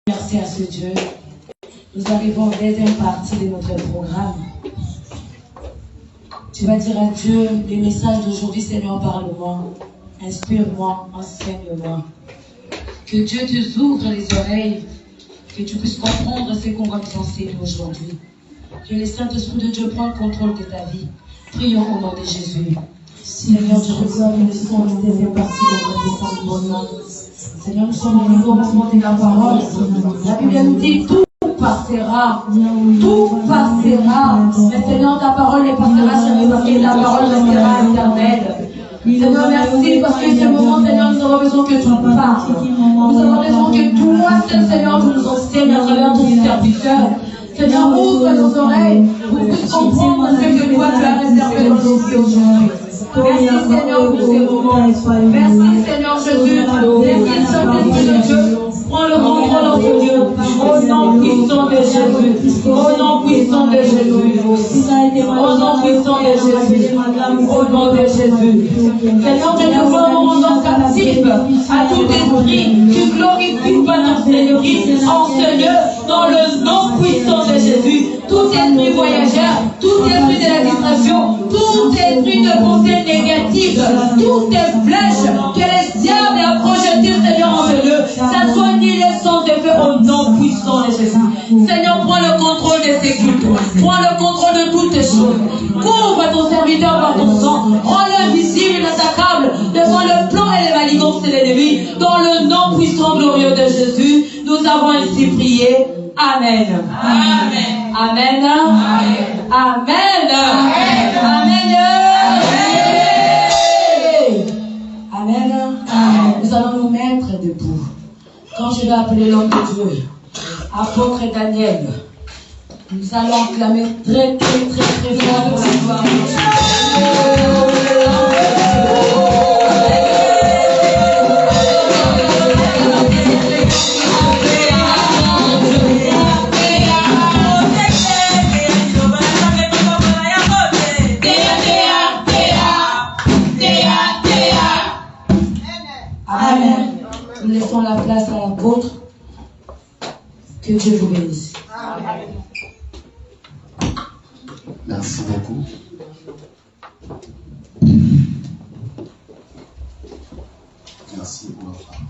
Merci à ce Dieu. Nous arrivons à la deuxième partie de notre programme. Tu vas dire à Dieu, les messages d'aujourd'hui, Seigneur, parle-moi, inspire-moi, enseigne-moi. Que Dieu te ouvre les oreilles, que tu puisses comprendre ce qu'on va nous enseigner aujourd'hui. Que le Saint-Esprit de Dieu prenne le contrôle de ta vie. Prions au nom de Jésus. Seigneur, je reçois que nous sommes en deuxième partie de notre enseignement. Seigneur, nous sommes au nouveau moment de la parole. La Bible nous dit tout passera. Tout passera. Mais Seigneur, ta parole ne passera jamais parce que ta parole restera éternelle. Seigneur, merci parce que ce moment, Seigneur, nous avons besoin que tu nous parles. Nous avons besoin que toi, seul Seigneur, tu nous enseignes à travers ton serviteur. Seigneur, ouvre nos oreilles pour que nous puissions comprendre ce que toi tu as réservé dans nos vies aujourd'hui. Merci Seigneur pour ces moments. Merci Seigneur Jésus. Merci Saint-Esprit de Dieu. Prends le contrôle en Dieu. Au nom puissant de Jésus. Au nom puissant de Jésus. Au nom puissant de Jésus. Au nom de Jésus. Seigneur, je te vois nous rendant captifs à tout esprit qui glorifie pas ton Seigneur en ce lieu, dans le nom puissant de Jésus. Tout esprit voyageur, tout esprit de la distraction, tout esprit de pensée négative, toutes les flèches que les diables a projetées, Seigneur, en ce lieu, ça soit annulé sans effet au nom puissant de Jésus. Seigneur, prends le contrôle de ces cultes, prends le contrôle de toutes les choses. Couvre ton serviteur par ton sang, rends-le visible, inattaquable devant le plan et les manigances de l'ennemi. Dans le nom puissant glorieux de Jésus, nous avons ainsi prié. Amen. Amen. Amen. Amen. Amen. Amen. Amen. Amen. Nous allons nous mettre debout. Quand je vais appeler l'homme de Dieu, apôtre Daniel, nous allons clamer très fort pour la gloire de Dieu. Nous laissons la place à l'apôtre. Que Dieu vous bénisse. Amen. Merci beaucoup. Merci pour la femme.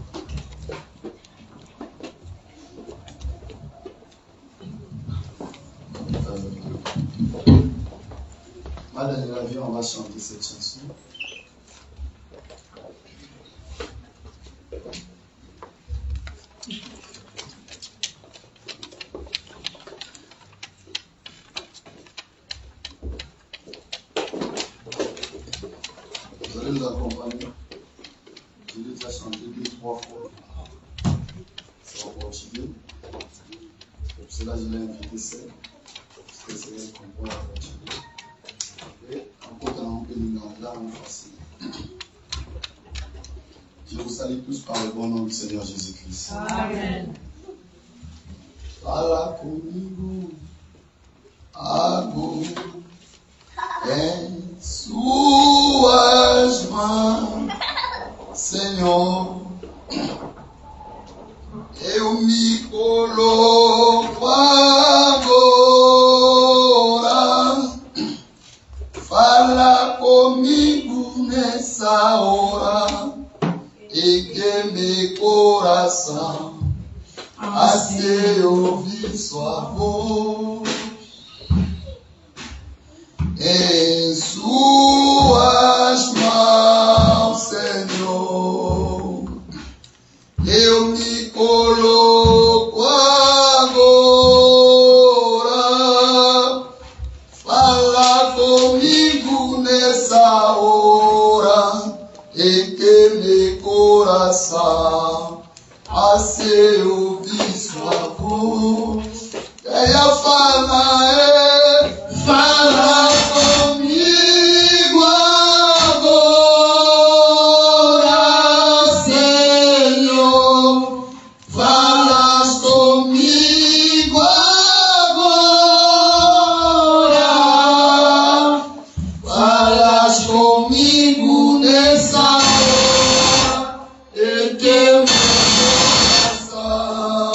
Madame la vie, on va chanter cette chanson. Vous allez nous accompagner. Je vais déjà chanter 2-3 fois. Ça va continuer. Pour cela, je l'ai invité seul. Parce que c'est elle qu'on pourra continuer. Et encore dans un peu de langue facile. Je vous salue tous par le bon nom du Seigneur Jésus-Christ. Amen. Fala comigo, agora em suas mãos, Senhor. Eu me coloco agora. Fala comigo nessa hora e que meu coração a se ouvir sua voz. Em suas mãos, Senhor, eu me coloco agora. Fala comigo nessa hora em que meu coração a se ouvir sua voz. Ela fala comigo agora, Senhor. Falas comigo agora. Falas comigo nessa hora em que meu coração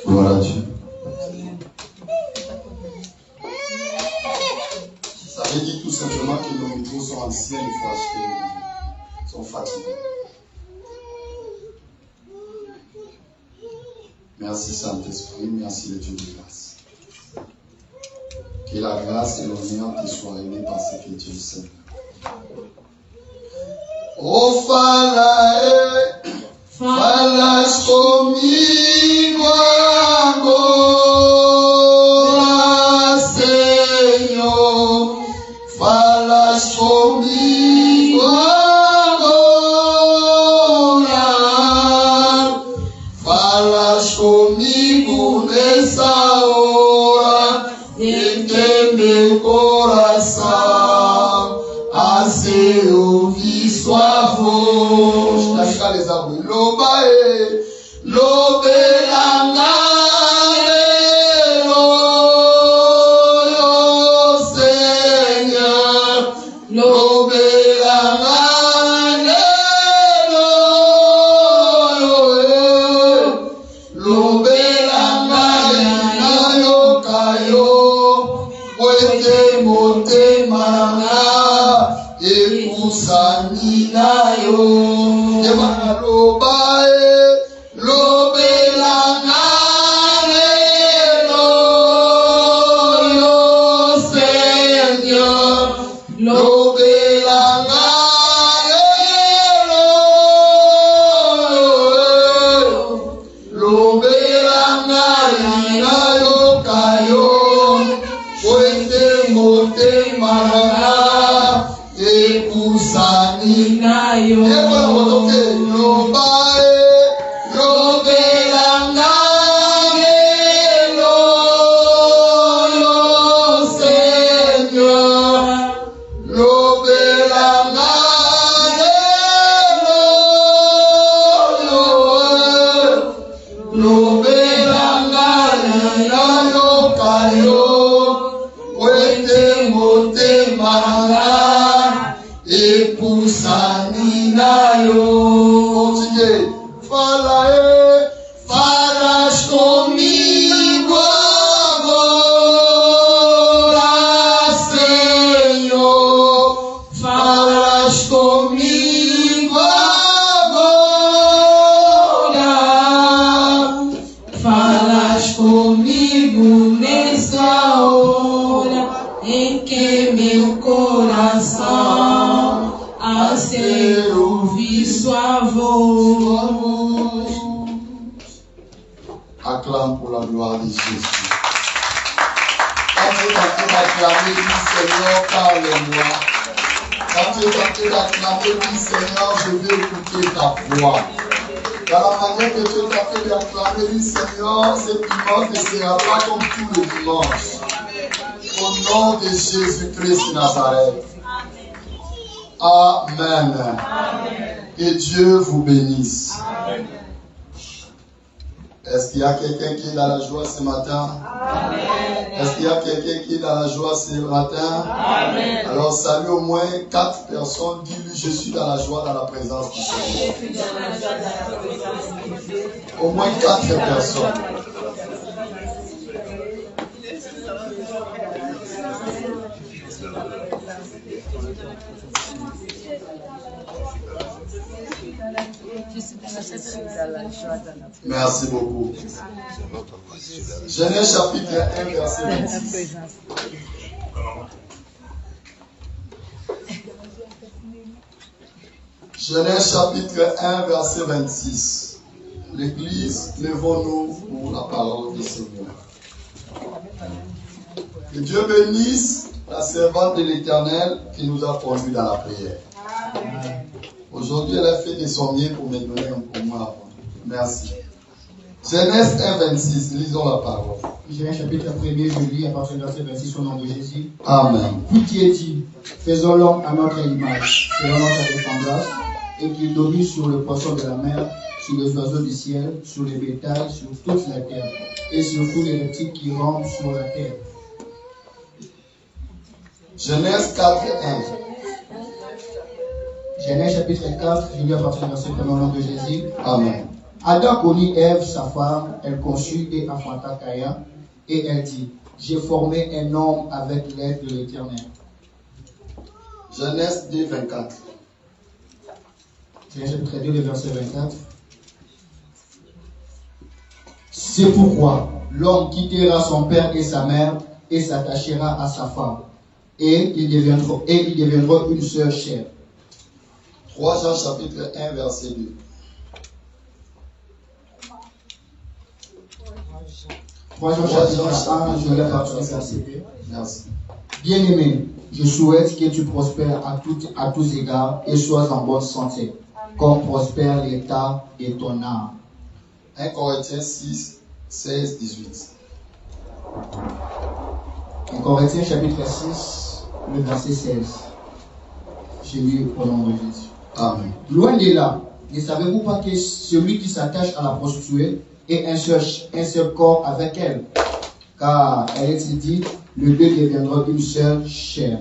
Gloire à Dieu. Ça veut dire tout simplement que nos micros sont anciens, il faut acheter, sont fatigués. Merci Saint-Esprit, merci le Dieu de grâce. Que la grâce et l'honneur te soient réunis par ce que Dieu sait. Oh, falas conmigo agora, Senhor. Falas comigo agora. Falas comigo nessa hora em que meu coração a se ouvir sua voz. Lobae, lobelangare, lo Seigneur, lobelangare, lobelangare, nayo kayo, wete mote manga, ekusani nayo. Acclame pour la gloire de Jésus. Quand tu es en train d'acclamer, dis Seigneur, parle-moi. Quand tu es en train d'acclamer, dis Seigneur, je veux écouter ta voix. Dans la manière que tu es en train d'acclamer, dis Seigneur, cette dimanche ne sera pas comme tous les dimanches. Au nom de Jésus-Christ de Nazareth. Amen. Que Dieu vous bénisse. Amen. Est-ce qu'il y a quelqu'un qui est dans la joie ce matin? Amen. Est-ce qu'il y a quelqu'un qui est dans la joie ce matin? Amen. Alors salue au moins 4 personnes. Dis-lui, je suis dans la joie dans la présence du Seigneur. Au moins 4 personnes. Merci beaucoup. Genèse chapitre 1, verset 26. Genèse chapitre 1, verset 26. L'Église, levons-nous pour la parole du Seigneur. Que Dieu bénisse la servante de l'Éternel qui nous a conduits dans la prière. Aujourd'hui, elle a fait de son mieux pour me donner un commun. Merci. Genèse 1, 26, lisons la parole. Genèse chapitre 1, je lis à partir du verset 26 au nom de Jésus. Amen. Puis Dieu dit, faisons l'homme à notre image, selon notre ressemblance, et qu'il domine sur le poisson de la mer, sur les oiseaux du ciel, sur les bétails, sur toute la terre, et sur tous les reptiles qui rampent sur la terre. Genèse 4, 1. Genèse chapitre 4, je lis à partir du verset 1 au nom de Jésus. Amen. Adam connut Ève, sa femme, elle conçut et enfanta Caïn, et elle dit, j'ai formé un homme avec l'aide de l'Éternel. Genèse 2, 24. Genèse chapitre 2, le verset 24. C'est pourquoi l'homme quittera son père et sa mère et s'attachera à sa femme, et ils deviendront une seule chair. 3 Jean chapitre 1, verset 2. 3 Jean chapitre 1, je lis à partir du verset 2. Merci. Bien-aimé, je souhaite que tu prospères à tous égards et sois en bonne santé, comme prospère l'état de ton âme. 1 Corinthiens 6, 16, 18. 1 Corinthiens chapitre 6, le verset 16. Je lis au nom de Jésus. Amen. Loin de là, ne savez-vous pas que celui qui s'attache à la prostituée est un seul corps avec elle? Car elle est dit, le deux deviendra une seule chair.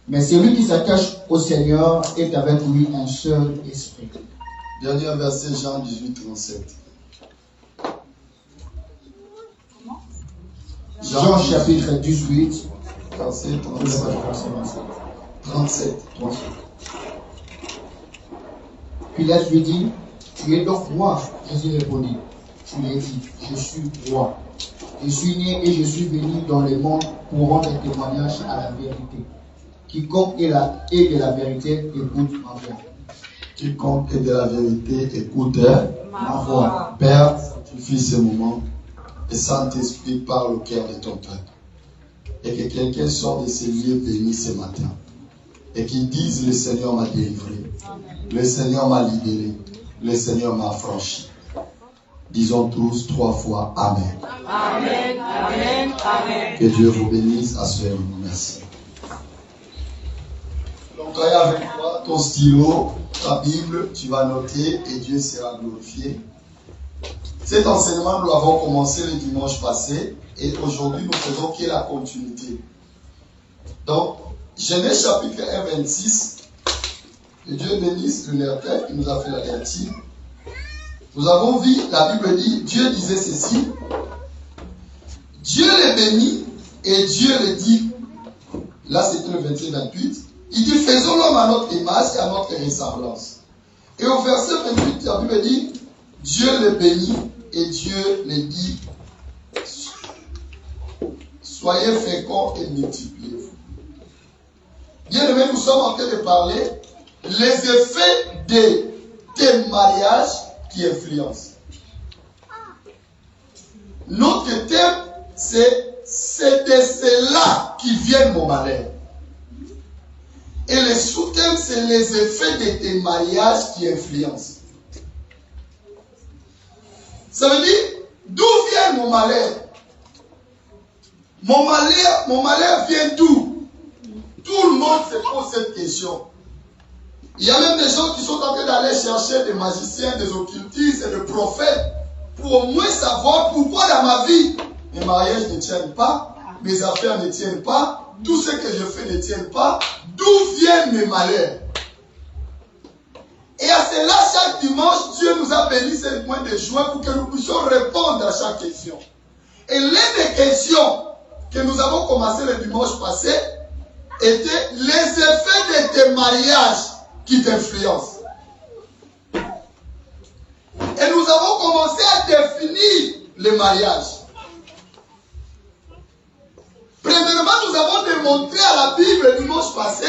Mais celui qui s'attache au Seigneur est avec lui un seul esprit. Dernier verset, Jean 18, 37. Jean chapitre 18, verset verset 37. Pilate lui dit, tu es donc roi. Jésus répondit, tu l'as dit, je suis roi. Je suis né et je suis venu dans le monde pour rendre témoignage à la vérité. Quiconque est de la vérité, écoute ma voix. Quiconque est de la vérité, écoute Ma voix. Père, Fils ce moment, et Saint-Esprit parle au cœur de ton peuple. Et que quelqu'un sorte de ces lieux bénis ce matin. Et qu'il dise, le Seigneur m'a délivré. Le Seigneur m'a libéré. Le Seigneur m'a affranchi. Disons tous 3 fois Amen. Amen, Amen, Amen. Que Dieu vous bénisse à ce moment. Merci. Donc, tu as avec toi ton stylo, ta Bible, tu vas noter et Dieu sera glorifié. Cet enseignement, nous l'avons commencé le dimanche passé et aujourd'hui, nous faisons que la continuité. Donc, Genèse chapitre 1, 26, que Dieu bénisse le lecteur qui nous a fait la lecture. Nous avons vu, la Bible dit, Dieu disait ceci, Dieu les bénit et Dieu les dit, là c'était le 27-28, il dit, faisons l'homme à notre image et à notre ressemblance. Et au verset 28, la Bible dit, Dieu les bénit et Dieu les dit, soyez féconds et multipliez-vous. Bien aimé, nous sommes en train de parler les effets des mariages qui influencent. Notre thème, c'est de cela qui vient mon malheur. Et le sous-thème, c'est les effets de tes mariages qui influencent. Ça veut dire, d'où vient mon malheur? Mon malheur vient d'où? Tout le monde se pose cette question. Il y a même des gens qui sont en train d'aller chercher des magiciens, des occultistes et des prophètes pour au moins savoir pourquoi dans ma vie, mes mariages ne tiennent pas, mes affaires ne tiennent pas, tout ce que je fais ne tient pas, d'où viennent mes malheurs. Et à cela, chaque dimanche, Dieu nous a béni ce point de joie pour que nous puissions répondre à chaque question. Et l'une des questions que nous avons commencé le dimanche passé étaient les effets de tes mariages qui t'influencent. Et nous avons commencé à définir les mariages. Premièrement, nous avons démontré à la Bible dimanche passé,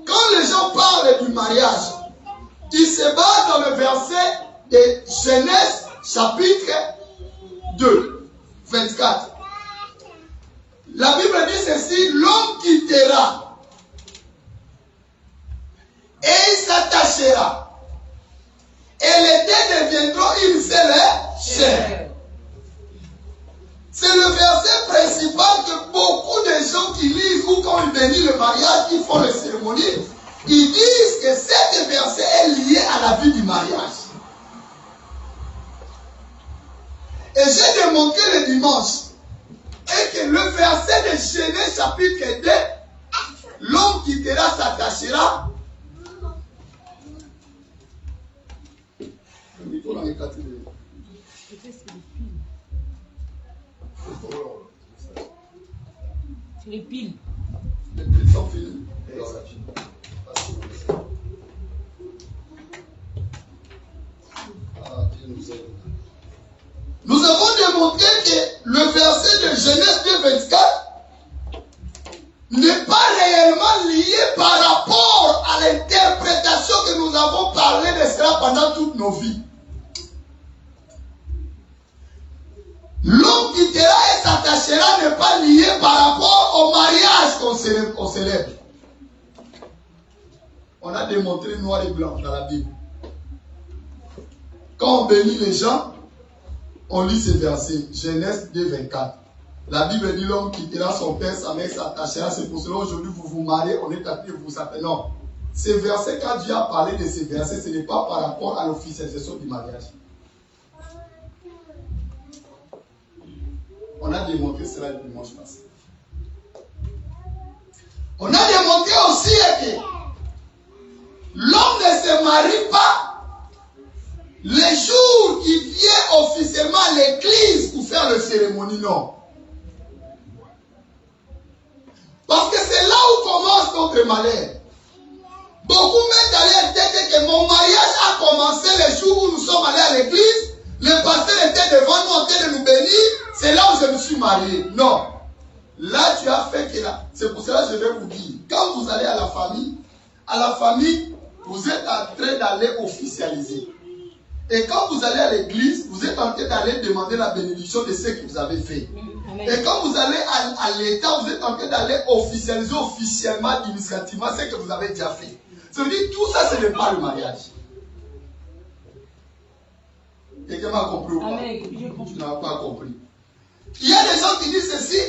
quand les gens parlent du mariage, ils se basent dans le verset de Genèse chapitre 2, 24. La Bible dit ceci, l'homme quittera et il s'attachera et les deux deviendront une seule chair. C'est le verset principal que beaucoup de gens qui lisent ou quand ils bénissent le mariage, qui font les cérémonies, ils disent que cet verset est lié à la vie du mariage. Et j'ai démontré le dimanche et que le verset de Genèse chapitre 2, l'homme quittera, s'attachera. Les piles. Les piles sont finies. Nous avons démontré que le verset de Genèse 2:24 n'est pas réellement lié par rapport à l'interprétation que nous avons parlé de cela pendant toutes nos vies. L'homme quittera et s'attachera n'est pas lié par rapport au mariage qu'on célèbre. On a démontré noir et blanc dans la Bible. Quand on bénit les gens, on lit ces versets. Genèse 2:24. La Bible dit l'homme quittera son père, sa mère s'attachera. C'est pour cela aujourd'hui vous vous mariez, on est appelé, vous vous appelez. Non. Ces versets, quand Dieu a parlé de ces versets, ce n'est pas par rapport à l'officialisation du mariage. On a démontré cela le dimanche passé. On a démontré aussi que l'homme ne se marie pas les jours qu'il vient officiellement à l'église pour faire le cérémonie, non. Parce que c'est là où commence notre malheur. Beaucoup mettent dans leur tête que mon mariage a commencé le jour où nous sommes allés à l'église. Le pasteur était devant nous en train de nous bénir. C'est là où je me suis marié. Non. Là, tu as fait que là. C'est pour cela que je vais vous dire. Quand vous allez à la famille, vous êtes en train d'aller officialiser. Et quand vous allez à l'église, vous êtes en train d'aller demander la bénédiction de ce que vous avez fait. Amen. Et quand vous allez à l'État, vous êtes en train d'aller officialiser officiellement, administrativement, ce que vous avez déjà fait. Ça veut dire tout ça, ce n'est pas le mariage. Quelqu'un m'a compris ou pas? Tu n'as pas compris. Il y a des gens qui disent ceci,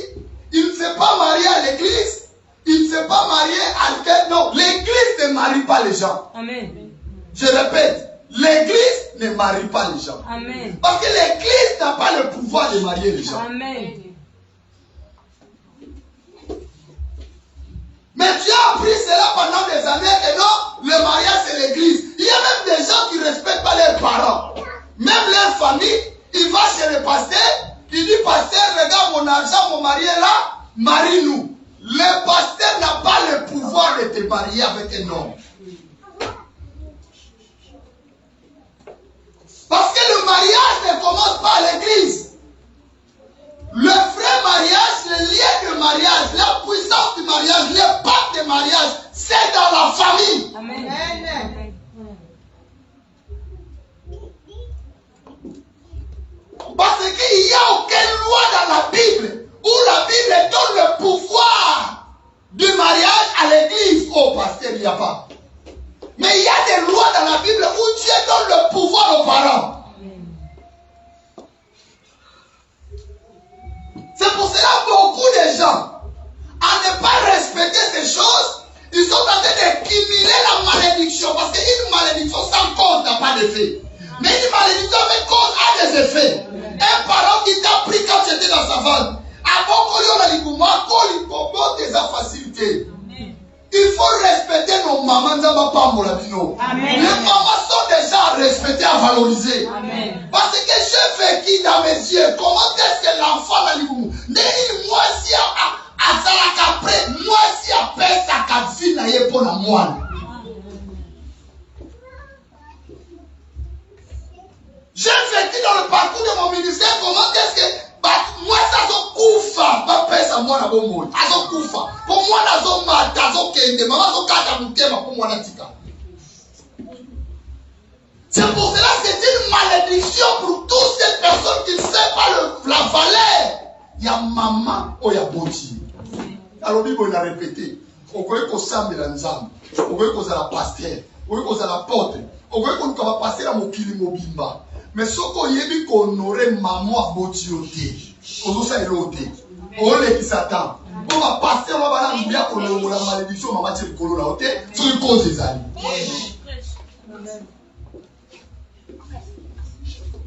il ne s'est pas marié à l'église, il ne s'est pas marié à l'église. Non, l'église ne marie pas les gens. Amen. Je répète. L'église ne marie pas les gens. Amen. Parce que l'église n'a pas le pouvoir de marier les gens. Amen. Mais tu as appris cela pendant des années et non, le mariage c'est l'église. Il y a même des gens qui ne respectent pas leurs parents. Même leur famille, il va chez le pasteur, il dit pasteur, regarde mon argent, mon mari est là, marie-nous. Le pasteur n'a pas le pouvoir de te marier avec un homme. Parce que le mariage ne commence pas à l'église. Le vrai mariage, le lien de mariage, la puissance du mariage, les pactes de mariage, c'est dans la famille. Amen. Amen. Parce qu'il n'y a aucune loi dans la Bible où la Bible donne le pouvoir du mariage à l'église. Oh, pasteur, il n'y a pas. Mais il y a des lois dans la Bible où Dieu donne le pouvoir aux parents. C'est pour cela que beaucoup de gens, à ne pas respecter ces choses, ils sont en train de cumuler la malédiction. Parce qu'une malédiction sans cause n'a pas d'effet. Mais une malédiction avec cause a des effets. Un parent qui t'a pris quand tu étais dans sa vanne, avant qu'on lui ait des facilités. Il faut respecter nos mamans. Les mamans sont déjà respectées, à valoriser. Amen. Parce que je fais qui dans mes yeux, comment est-ce que l'enfant a dit, moi si à Salakapre, moi si à moi. J'ai vécu dans le parcours de mon ministère. Comment est-ce que moi ça zo kufa, pas pesa moi na bon mot. Azo kufa. Pour moi na zo mata, zo kende, maman zo kata mutema pour moi na tika. C'est pour cela que c'est une malédiction pour toutes ces personnes qui ne savent pas la valeur. Il y a maman ou il y a boti. Alors Bible a répété. On voit qu'on s'amène dans l'ensemble. On voit qu'on a la pasteur. On voit qu'on a la porte. On voit qu'on va passer la mokili mobimba. Mais ce qu'on y a vu qu'on aurait maman à boti au thé. On doit ça au thé. On est qui s'attend. On va passer, on va aller bien qu'on a la malédiction, maman tire le colo là au thé. C'est une cause des amis.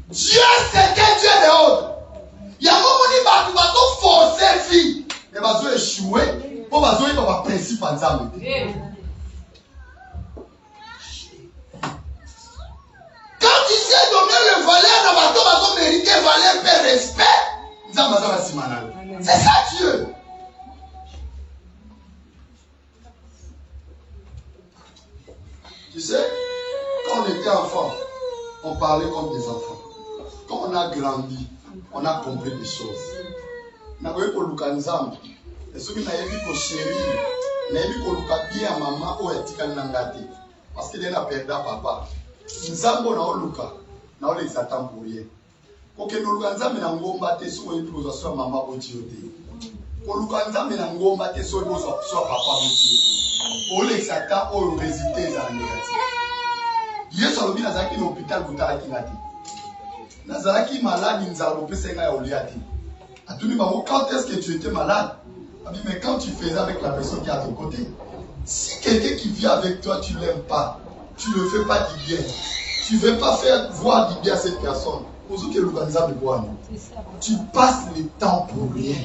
Dieu c'est que Dieu est dehors. Il y a un moment où il va forcer vie. Il va échouer. Il va jouer dans le principe ensemble. Quand tu sais donner le valeur, il va mériter valeur et respect. C'est ça Dieu. Tu sais, quand on était enfant, on parlait comme des enfants. Quand on a grandi, on a compris des choses. On a vu pour Lukanzam. Et ceux qui n'avaient vu qu'au chéri, n'avaient vu qu'au Lukabi à maman ou à Tikan Nangati. Parce qu'il a perdu papa. Nzambo na Luka, na les attend pour rien. Pour que nous Lukanzam na ngomba te so et pour soit maman otiote. Pour Lukanzam na ngomba te so et soit papa otiote. Pour les attend ou résister à la négative. Hier sur le bin azaki l'hôpital kutara kinati. Nazaraki malade, il nous a repris 5 ans au liati. A tout le monde, quand est-ce que tu étais malade? Mais quand tu faisais avec la personne qui est à ton côté, si quelqu'un qui vit avec toi, tu ne l'aimes pas, tu ne fais pas du bien, tu ne veux pas faire voir du bien à cette personne, tu passes le temps pour rien.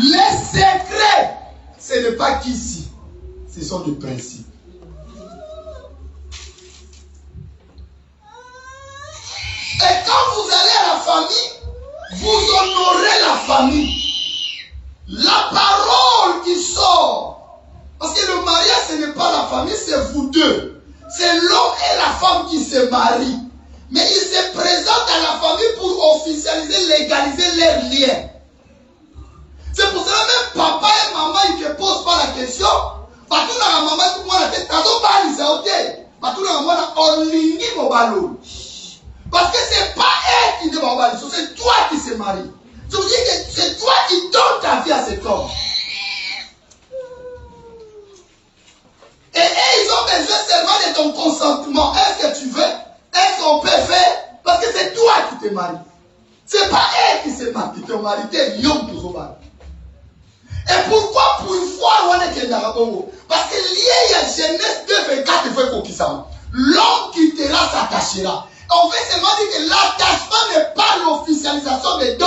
Les secrets, ce n'est pas qu'ici, ce sont des principes. Et quand vous allez à la famille, vous honorez la famille. La parole qui sort. Parce que le mariage, ce n'est pas la famille, c'est vous deux. C'est l'homme et la femme qui se marient. Mais ils se présentent à la famille pour officialiser, légaliser leurs liens. C'est pour cela même papa et maman, ils ne posent pas la question. Parce que la maman, tout le monde a fait, parce que ce n'est pas elle qui te va c'est toi qui se marie. Je vous dis que c'est toi qui donnes ta vie à cet homme. Et ils ont besoin seulement de ton consentement. Est-ce que tu veux? Est-ce qu'on peut faire? Parce que c'est toi qui te maries. Ce n'est pas elle qui se marie. Qui te marie, t'es l'homme qui se marie. Et pourquoi pour une fois on est Kendarakongo? Parce que lié à Genèse 2:24, il faut qu'il s'en. L'homme quittera s'attachera. On fait seulement dire que l'attachement n'est pas l'officialisation des dons,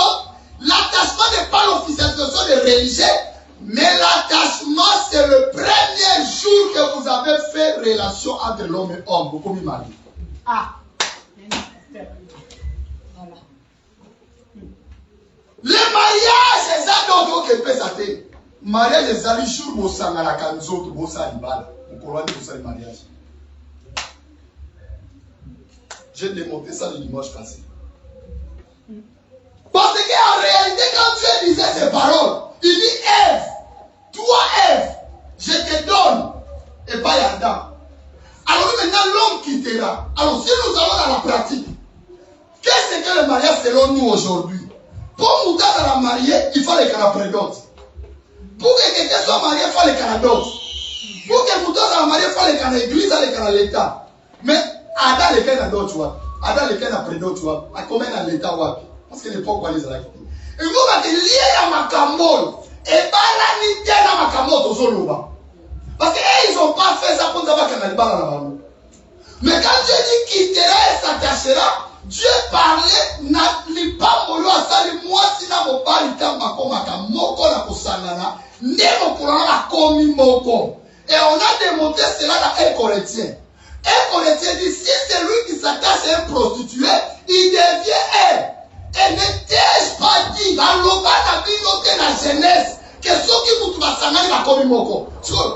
l'attachement n'est pas l'officialisation des religieux, mais l'attachement c'est le premier jour que vous avez fait relation entre l'homme et l'homme, beaucoup mieux marié. Ah. Voilà. Le mariage, c'est ça donc que peut s'attendre. Mariage, c'est ça, le jour où vous avez la canzo, vous avez le mariage. J'ai démontré ça le dimanche passé. Parce qu'en réalité, quand Dieu disait ces paroles, il dit Ève, toi Ève, je te donne, et pas Adam. Alors maintenant, l'homme quittera. Alors si nous allons dans la pratique, qu'est-ce que le mariage selon nous aujourd'hui? Pour nous dans la mariée, il faut les canaprédotes. Pour que quelqu'un soit marié, il faut les canadotes. Pour que nous dans la mariée, il faut les canaléglise, les canal'État. Mais Adam les canadotes, tu vois. Adam les canaprédotes, tu vois. À combien dans l'État, parce que l'époque, on les a quittés. Et vous allez lier à ma camole. Et pas la nité à ma camole au Zoloba. Parce qu'ils n'ont pas fait ça pour savoir qu'il y a la bande. Mais quand Dieu dit quittera et s'attachera, Dieu parlait, n'a pas molo à ça, moi si n'a pas le temps, ma moko na kosangana, ne mo kurana la komi moko. Et on a démontré cela dans 1 Corinthiens. Et qu'on était dit, si c'est lui qui s'attache à un prostitué, il devient elle. Et n'étais-je pas dit, dans le bas de la vie, la jeunesse, que ceux qui vous trouvent sangani va comme moko.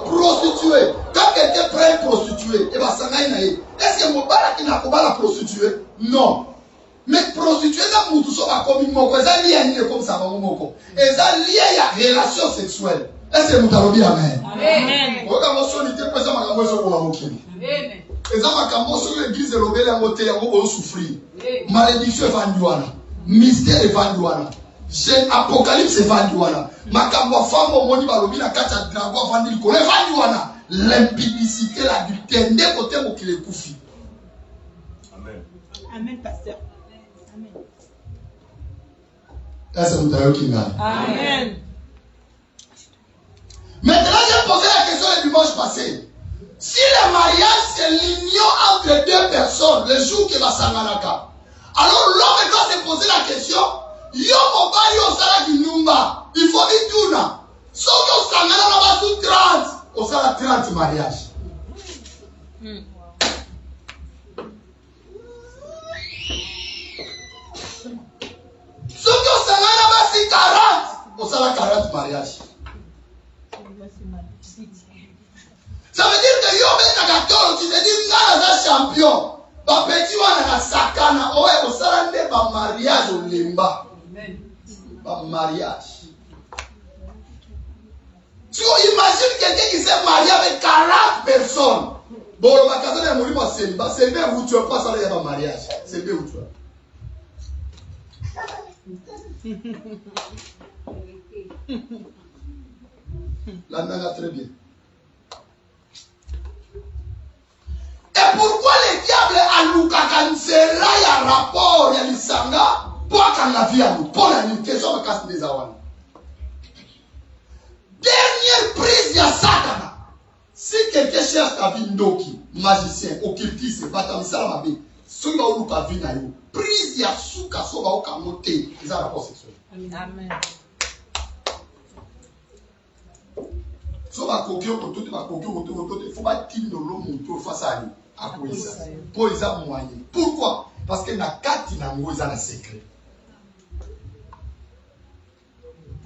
Prostituée. Quand quelqu'un prend une prostituée, et va sangani naïe. Est-ce que mon bala qui n'a pas la prostituée? Non. Mais prostituée, dans mon tout ça va comme moko. Ils ont lié à une comme ça va moko. Ils ont lié à relation sexuelle. Est-ce que nous avons dit amen? Amen. Regarde, on était présent à la maison pour la moquerie. Amen. Et ça m'a cambo sur l'église de l'obéli à moté, on va souffrir. Malédiction est vendouana. Mystère est vendouana. Apocalypse est vendouana. Makambo femme au moni balobi na kata dragon vandil ko vendouana. L'impudicité l'adultère ne côté mo qui les koufi. Amen. Amen pasteur. Amen. Est-ce que vous avez qui n'a? Amen. Maintenant, j'ai posé la question le dimanche passé. Si le mariage c'est l'union entre deux personnes, le jour qui va s'anganaka, alors l'homme doit se poser la question, yo mobali au sala du numba, il faut dire tout là. Sauf qu'on s'angana là-bas sous 30, au sala 30 mariages. Sauf qu'on s'angana là-bas sous 40, au sala 40 mariages. Ça veut dire que yo ben nakatolo, tu te dis nga na champion. Ba petit wana na sakana, oye osala nde ba mariage au lemba. Amen. Ba mariage. Tu imagines quelqu'un qui s'est marié avec 40 personnes. Bon, le magasin est mort, c'est célibat. Célibat où tu as pas ça, il y a pas mariage. Célibat où tu as. La nana très bien. Et pourquoi le diable a nous cancellé un rapport, il y a le sanga, pour qu'on la vie à nous, pour la question de casse des awan. Dernière prise, il y a Satana. Si quelqu'un cherche ta vie ndoki, magicien, occultiste, batamisala mabe, ceux qui ont ta vie naïo, prise, il y a souka, soba au kamote, ils ont un rapport sexuel. Amen. So ba kokio ko tout ba kokio ko tout il faut pas tirer dans l'homme pour face à lui à quoi ça pour les moyens. Pourquoi? Parce que na kati na ngo za na secret.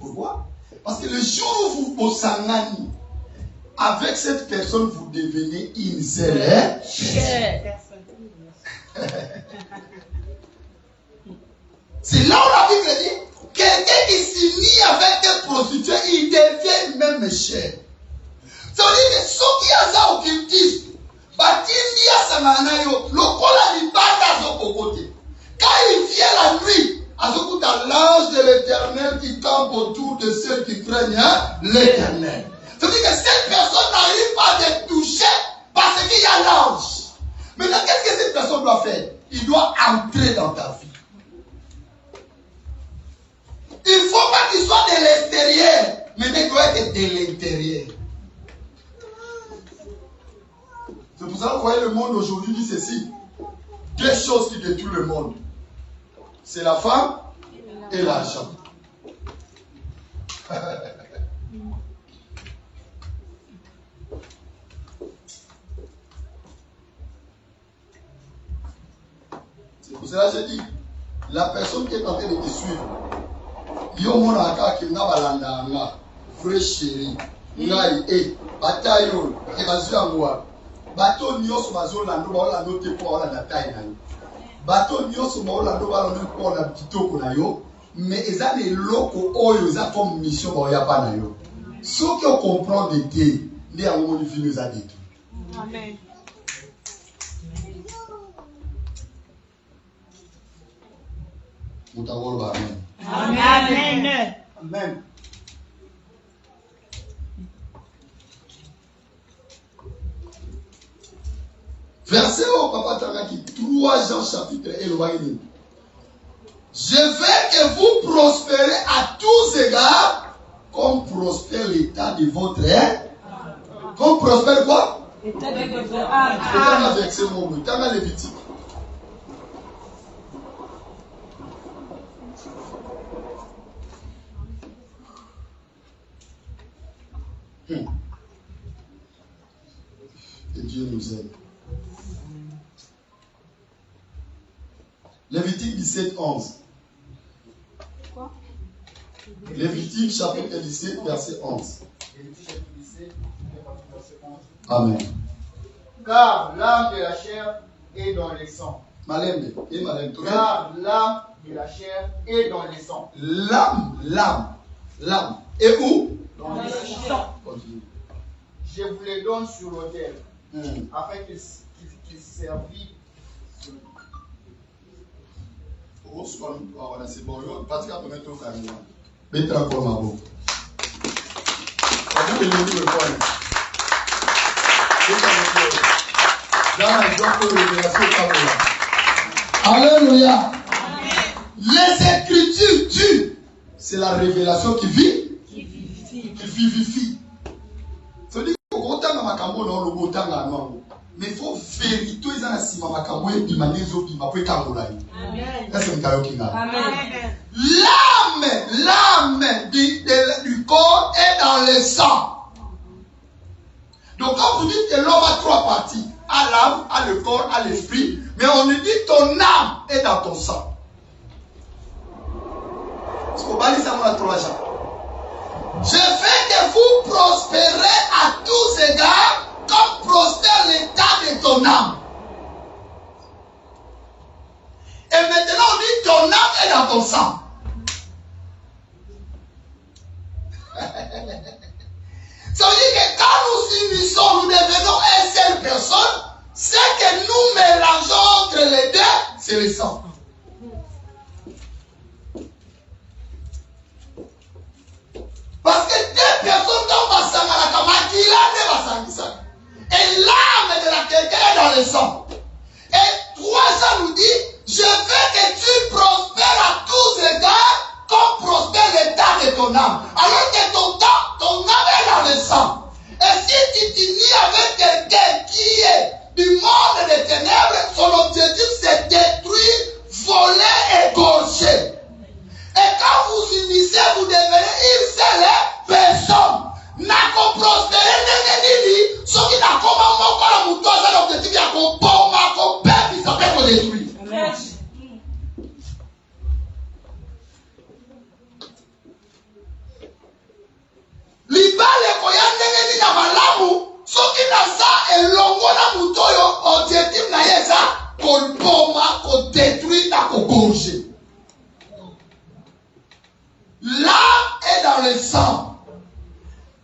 Pourquoi? Parce que le jour où vous osangani avec cette personne vous devenez une seule c'est là où la Bible dit quelqu'un qui s'unit avec un prostitué il devient même cher. Ça veut dire que ceux qui ont ça occultisme, Batindi a Samanayo, le cola libanda à son côté. Quand il vient la nuit, à ce coup dans l'ange de l'éternel qui campe autour de ceux qui craignent l'éternel. Ça veut dire que cette personne n'arrive pas à te toucher parce qu'il y a l'ange. Maintenant, qu'est-ce que cette personne doit faire? Il doit entrer dans ta vie. Il ne faut pas qu'il soit de l'extérieur, mais il doit être de l'intérieur. C'est pour ça que vous voyez le monde aujourd'hui dit ceci. Deux choses qui détruisent le monde. C'est la femme et l'argent. C'est pour cela que je dis, la personne qui est en train de te suivre, yo mona aka ki nga balanda nga vrai chéri ngai batayo e bazwa bato nyoso bazolanda balanda te po balanda taille na yo bato nyoso balanda balanda po na kitoko na yo mais eza ne loko oyo eza comme mission ba ya pa na yo soki o comprendre te ndi ya ngoni fini za dit. Amen. Mutawolo amen. Amen. Amen. Verset au Papa Taraki, 3 Jean chapitre 1. Je veux que vous prospérez à tous égards, comme prospère l'état de votre âme. Comme prospère quoi? L'état de votre âme. Verset mon mot, dans Lévitique. Que Dieu nous aide. Lévitique 17, 11. Quoi? Lévitique chapitre 17, verset 11. Lévitique chapitre 17, verset 11. Amen. Car l'âme de la chair est dans le sang. Malembe, et Malembe. Car l'âme de la chair est dans le sang. L'âme. Et où? Dans le sang. Continue. Je vous les donne sur l'autel, afin qu'il servit. Oh, voilà, c'est bon. Parce qu'à mettre au camion. Mettez encore ma boue. Vous pouvez le point. Dans l'exemple de révélation, alléluia. Les Écritures tuent. C'est la révélation qui vit. Qui vivifie. C'est-à-dire mais il faut vérité dans la cima makambo et bimanezo bimapo kangorai. Est-ce que l'âme du corps est dans le sang. Donc quand vous dites que l'homme a trois parties, à l'âme, à le corps, à l'esprit, mais on nous dit ton âme est dans ton sang. Parce qu'on va dire ça à 3 ans. Je fais que vous prospérez à tous égards comme prospère l'état de ton âme. Et maintenant on dit ton âme est dans ton sang. Ça veut dire que quand nous unissons, nous devenons une seule personne. Ce que nous mélangeons entre les deux, c'est le sang. Parce que deux personnes dans Basangala, et l'âme de la quelqu'un est dans le sang. Et 300 nous dit, je veux que tu prospères à tous égards comme prospère l'état de ton âme. Alors que ton âme est dans le sang. Et si tu t'unis avec quelqu'un qui est du monde des ténèbres, son objectif c'est détruire, voler, égorger. Et quand vous unissez, vous devenez une seule personne. N'a qu'à prospérer, ce qui n'a qu'à m'en l'objectif, il y a qu'à bomber, qu'à perdre, il s'appelle qu'on détruit. Libale koyandenge ni na malamu, ce qui n'a ça et l'ongona mutoyo, objectif na yesa, qu'on bombe, qu'on détruit, qu'on gorge. L'âme est dans le sang.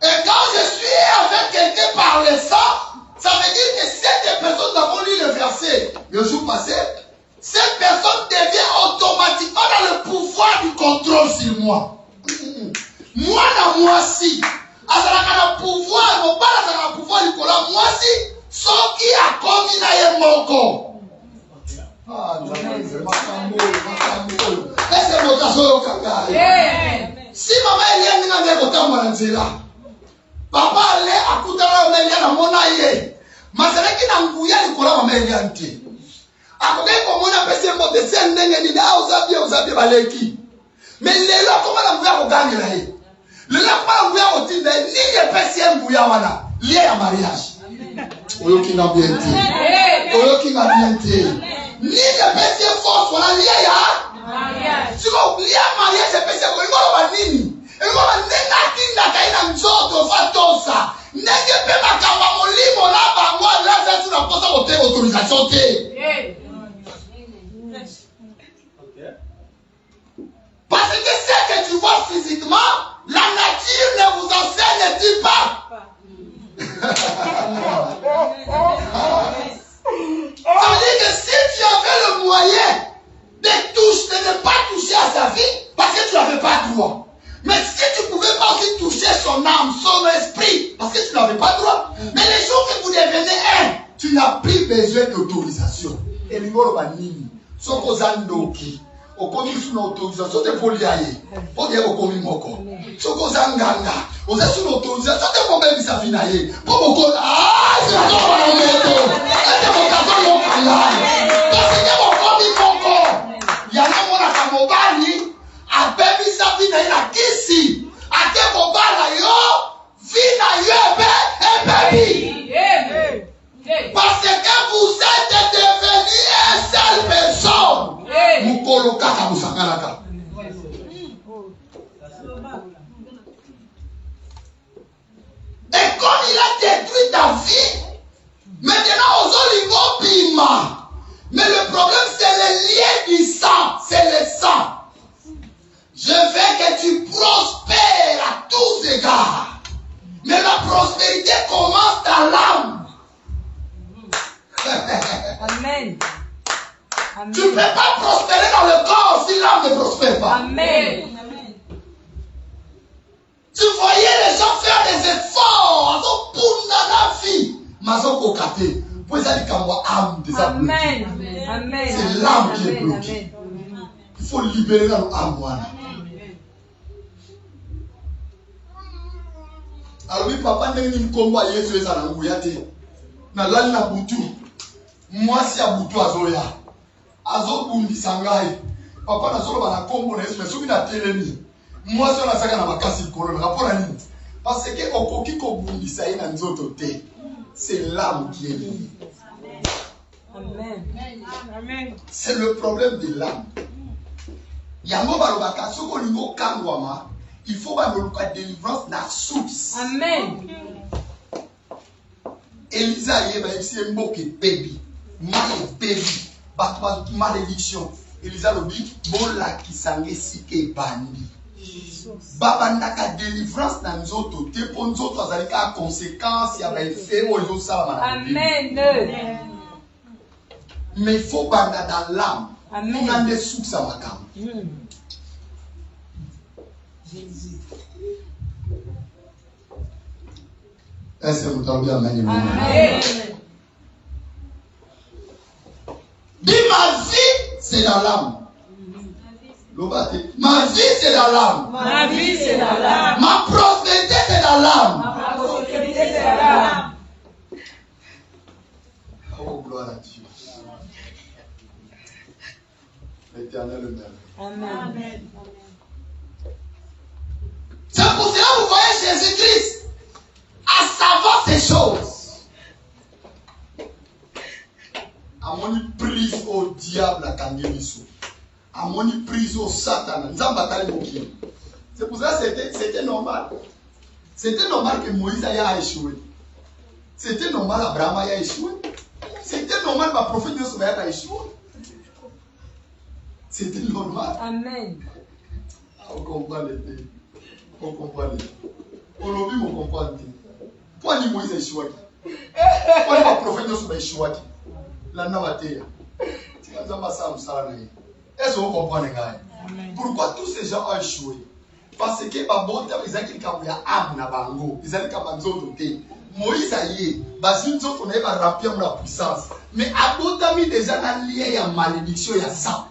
Et quand je suis avec quelqu'un par le sang, ça veut dire que cette personne, avons lu le verset le jour passé, cette personne devient automatiquement dans le pouvoir du contrôle sur moi. Moi, dans moi si, à pouvoir, mon père a le pouvoir du contrôle, moi si, ce qui a commis dans mon corps. Ah, si maman Elia n'a pas voté en Manzela, papa allait à Koutara Omelia na Monaye, Mazaleki na Ngouya Nicolas Omelia Nti. A côté comme on a passé un mot de scène, Ozabi Baleki. Mais les lois, comment la Ngouya au gagne là? Les lois, comment la Ngouya au Tinde, ni les PCM Ngouya Wana, lié à mariage. Oyoki n'a bien dit. Oyoki n'a bien dit. Ni les PCM force, on a lié à. Si vous oubliez mariage, c'est parce que vous avez dit, et vous avez dit, kaina nzoto fatosa. Nenge pe makamba molimo na bango là ça tu n'as pas ça autorisation té. Parce que ce que tu vois physiquement, la nature ne vous enseigne-t-il pas? Ça veut dire que si tu avais le moyen de ne pas toucher à sa vie, parce que tu n'avais pas droit. Mais si tu ne pouvais pas aussi toucher son âme, son esprit, parce que tu n'avais pas droit. Mais les jours que vous devenez un, tu n'as plus besoin d'autorisation. Et l'igor banini, soko zandoki, okomi sous autorisation de poliaye, pour dire okomi moko. Soko zanganga, on est sous autorisation de mon bébé sa finaye. Pour beaucoup, ah, c'est la tombe à la moto. C'est mon cadeau local. Parce que mon komi moko. Yana mona kamobali, a baby sa finaye na kisi. A te mobala yo, vina yo baby. Parce que vous êtes devenu une seule personne. Et comme il a détruit ta vie, maintenant aux olivos bima. Mais le problème c'est le lien du sang, c'est le sang. Je veux que tu prospères à tous égards. Mais la prospérité commence dans l'âme. Amen. Amen. Tu ne peux pas prospérer dans le corps si l'âme ne prospère pas. Amen. Tu voyais les gens faire des efforts pour la vie. Mazoko kate. Pour les âme des âmes. Amen. Amen. C'est l'âme qui est bloquée. Il faut libérer l'âme. Alors oui, papa n'est pas combat Yesu et Zananguyate. Na lali na butu. Moi si a butu azoya. Azo bundi sangai. Papa na solo bana kombo na Yesu mais soki na telemi. Moi si on a saka na makasi kolo na pona nini. Parce que okoki ko bundi sa ina nzoto te. C'est l'âme qui est liée. Amen. Amen. C'est le problème de l'âme. Yango balobaka soko lingo kangwama. Il faut avoir une délivrance dans la source. Amen. Elisa y est ici un mot qui est baby. Baby. Malédiction. Elisa le dit, bola qui s'engage si que bandi. Baba naka délivrance dans nous autres. Te pour nous autres, ça a des conséquences. Il y a des effets. Amen. Mais il faut banda dans l'âme. Amen. On a des sources à ma gamme. Jésus. Est-ce que vous avez bien amen? Amen. Dis ma vie, c'est dans l'âme. Ma vie, c'est dans l'âme. Ma vie, c'est dans l'âme. Ma prospérité, c'est dans l'âme. Ma prospérité, c'est dans l'âme. Oh, gloire à Dieu. L'éternel le même. Amen. C'est pour cela que vous voyez Jésus-Christ à savoir ces choses. À mon prise au diable à Kangemiso. À mon prise au Satan. C'est pour ça que c'était normal. C'était normal que Moïse ait échoué. C'était normal qu'Abraham ait échoué. C'était normal que le prophète ait échoué. C'était normal. Amen. On comprend les deux. On comprend les deux. On l'a vu, on comprend les deux. Pourquoi Moïse a échoué? Pourquoi le prophète a échoué? La navatea. Est-ce que vous comprenez? Pourquoi tous ces gens ont échoué? Parce que les gens qui ont âme na bango, ils ont dit Moïse a yé, on a remplir la puissance. Mais abotami déjà dans lié à malédiction et à ça.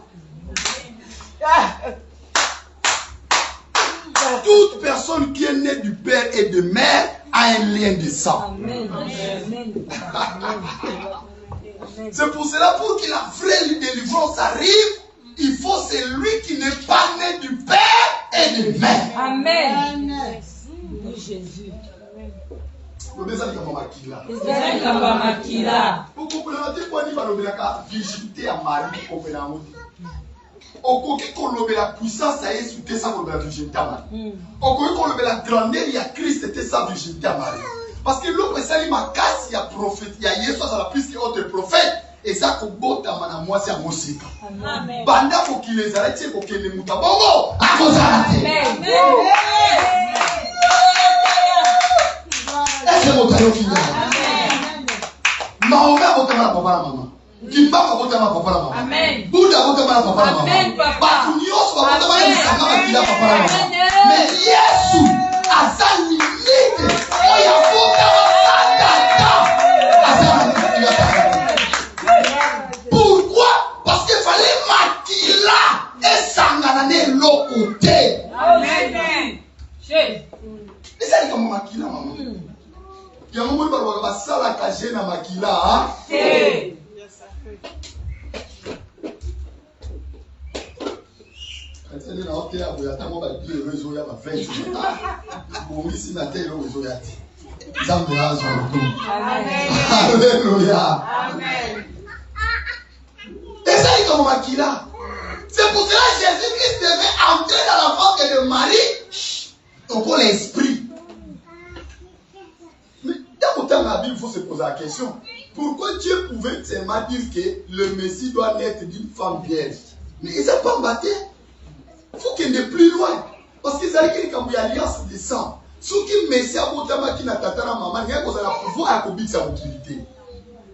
Toute personne qui est née du père et de mère a un lien de sang. Amen. C'est pour cela, pour que la vraie délivrance arrive, il faut celui qui n'est pas né du père et de mère. Amen. Jésus. Vous comprenez ça comme Makila. Vous comprenez quoi dit par le virginité à Marie au Pénamo. Au qu'on la puissance à Jésus, c'était ça qu'on la virginité à Marie. Au qu'on la grandeur, il y a Christ, c'était sa virginité à Marie. Parce que l'autre, c'est ma casse, il y a prophète, il y a Jésus, ça la plus qu'autre prophète. Et ça, qu'on botte à moi, c'est à Mosika. Banda, faut qu'il les arrête, faut qu'il les mouta. Bongo, à cause de est-ce que vous avez fini? Mahomet a voté ma papa la maman. Kimba a voté ma papa la maman. Amen. Bouddha a voté ma papa la maman. Amen, papa. Batunios a voté ma papa la maman. Mais Yesu a sa limite. Il a voté ma pourquoi? Parce qu'il fallait Makila et Sanganane l'autre côté. Amen. Et ça dit comme Makila, maman. Il y a un moment où on va se la cacher dans Makila. Alléluia. Et ça dit comme Makila. C'est pour cela que Jésus-Christ devait entrer dans la forme de Marie. Donc l'esprit. Mais dans le temps de la Bible, il faut se poser la question. Pourquoi Dieu pouvait seulement dire que le Messie doit naître d'une femme vierge? Mais ils n'ont pas battu. Il faut qu'il aille plus loin. Parce qu'ils allaient qu'il y ait une alliance de sang. Ce qui Messie a voté qui n'a pas tata maman, il y a un pouvoir à combiner sa mobilité.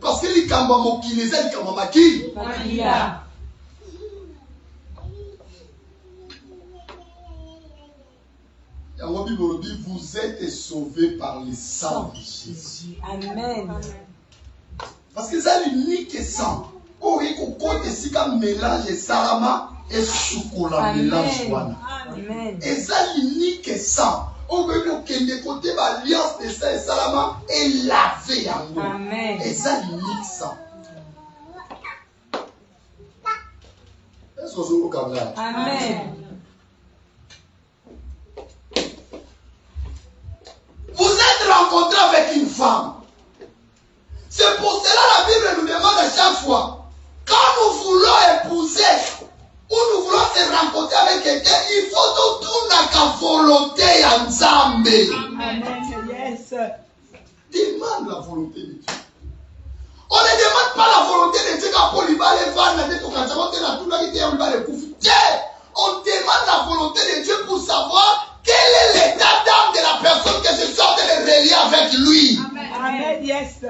Parce que les Kamba Mokili, c'est les Kamba Maki. Vous êtes sauvés par le sang de Jésus. Amen. Parce que c'est l'unique sang. Quand on si comme mélange salama et chocolat mélange wana. Et c'est l'unique sang. On veut que côté l'alliance de sang et salama est lavé en nous. Et c'est l'unique sang. Est-ce que vous avez compris? Amen. Vous êtes rencontré avec une femme. C'est pour cela la Bible nous demande à chaque fois, quand nous voulons épouser ou nous voulons se rencontrer avec quelqu'un, il faut tout la volonté en Nzambe. Amen. Yes. Demande la volonté de Dieu. On ne demande pas la volonté de Dieu quand Paul va les vendre, on demande la volonté de Dieu pour savoir quel est l'état d'âme de la personne que je suis en train de relier avec lui. Amen. Yes.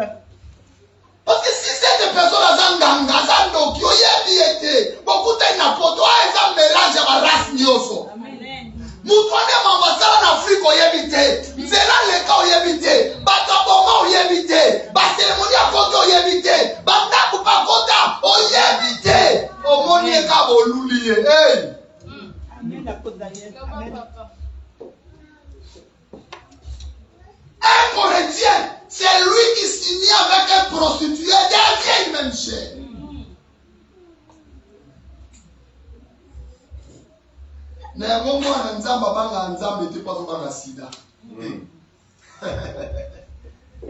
Parce que si cette personne a zanganga, zandoki, oyebi ete, beaucoup de napoto, eza mélange à la race nyoso. Moutouane mambasala en Afrique oyebi te, nzela leka oyebi te, bataboma oyebi te, baselemoni akoto oyebi te, bandaku bakota oyebi te, omoni eka boluliye. Hey! Un Corétien, c'est lui qui signe avec un prostitué devient une même chair. Néanmoins, moi, Nzamba n'était pas au sida.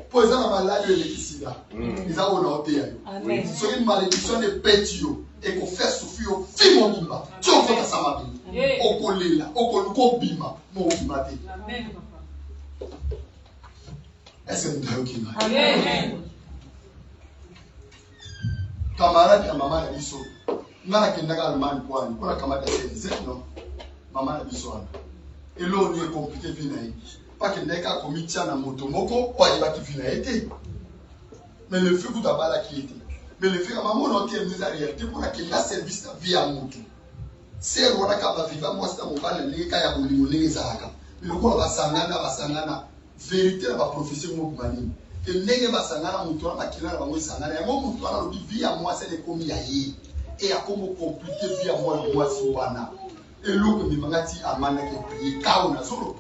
Pour les malades, il y a sida. Ils ont honté. C'est une malédiction de pétio. Et qu'on fait souffrir au film au bimba. Tu en fais ça, ma vie. Au coléla, au colbima, mon bimate. Est-ce que vous avez un Amen. Camarade à maman a dit ça. Nana qui n'a pas le mal pour elle. Pour la camarade a dit non. Maman a dit ça. Et là, on est compliqué. Pas que n'a pas commis ça dans moto moko. Pas il va qui finit été. Mais le feu vous d'abord là qui était. Mais le fait que maman n'a pas mis la réalité pour laquelle la service la vie à moto. C'est le roi qui va vivre. Moi c'est mon père le gars qui a voulu les zaka. Le roi va sangana. Vérité la prophétie mo kumani que ndenge basangana mutu na makila na bango sangana yango mutu na lobi vie à moi c'est les komi ya ye et a comme compliqué vie à moi si wana et loko mi mangati amana ke prier ka ona solo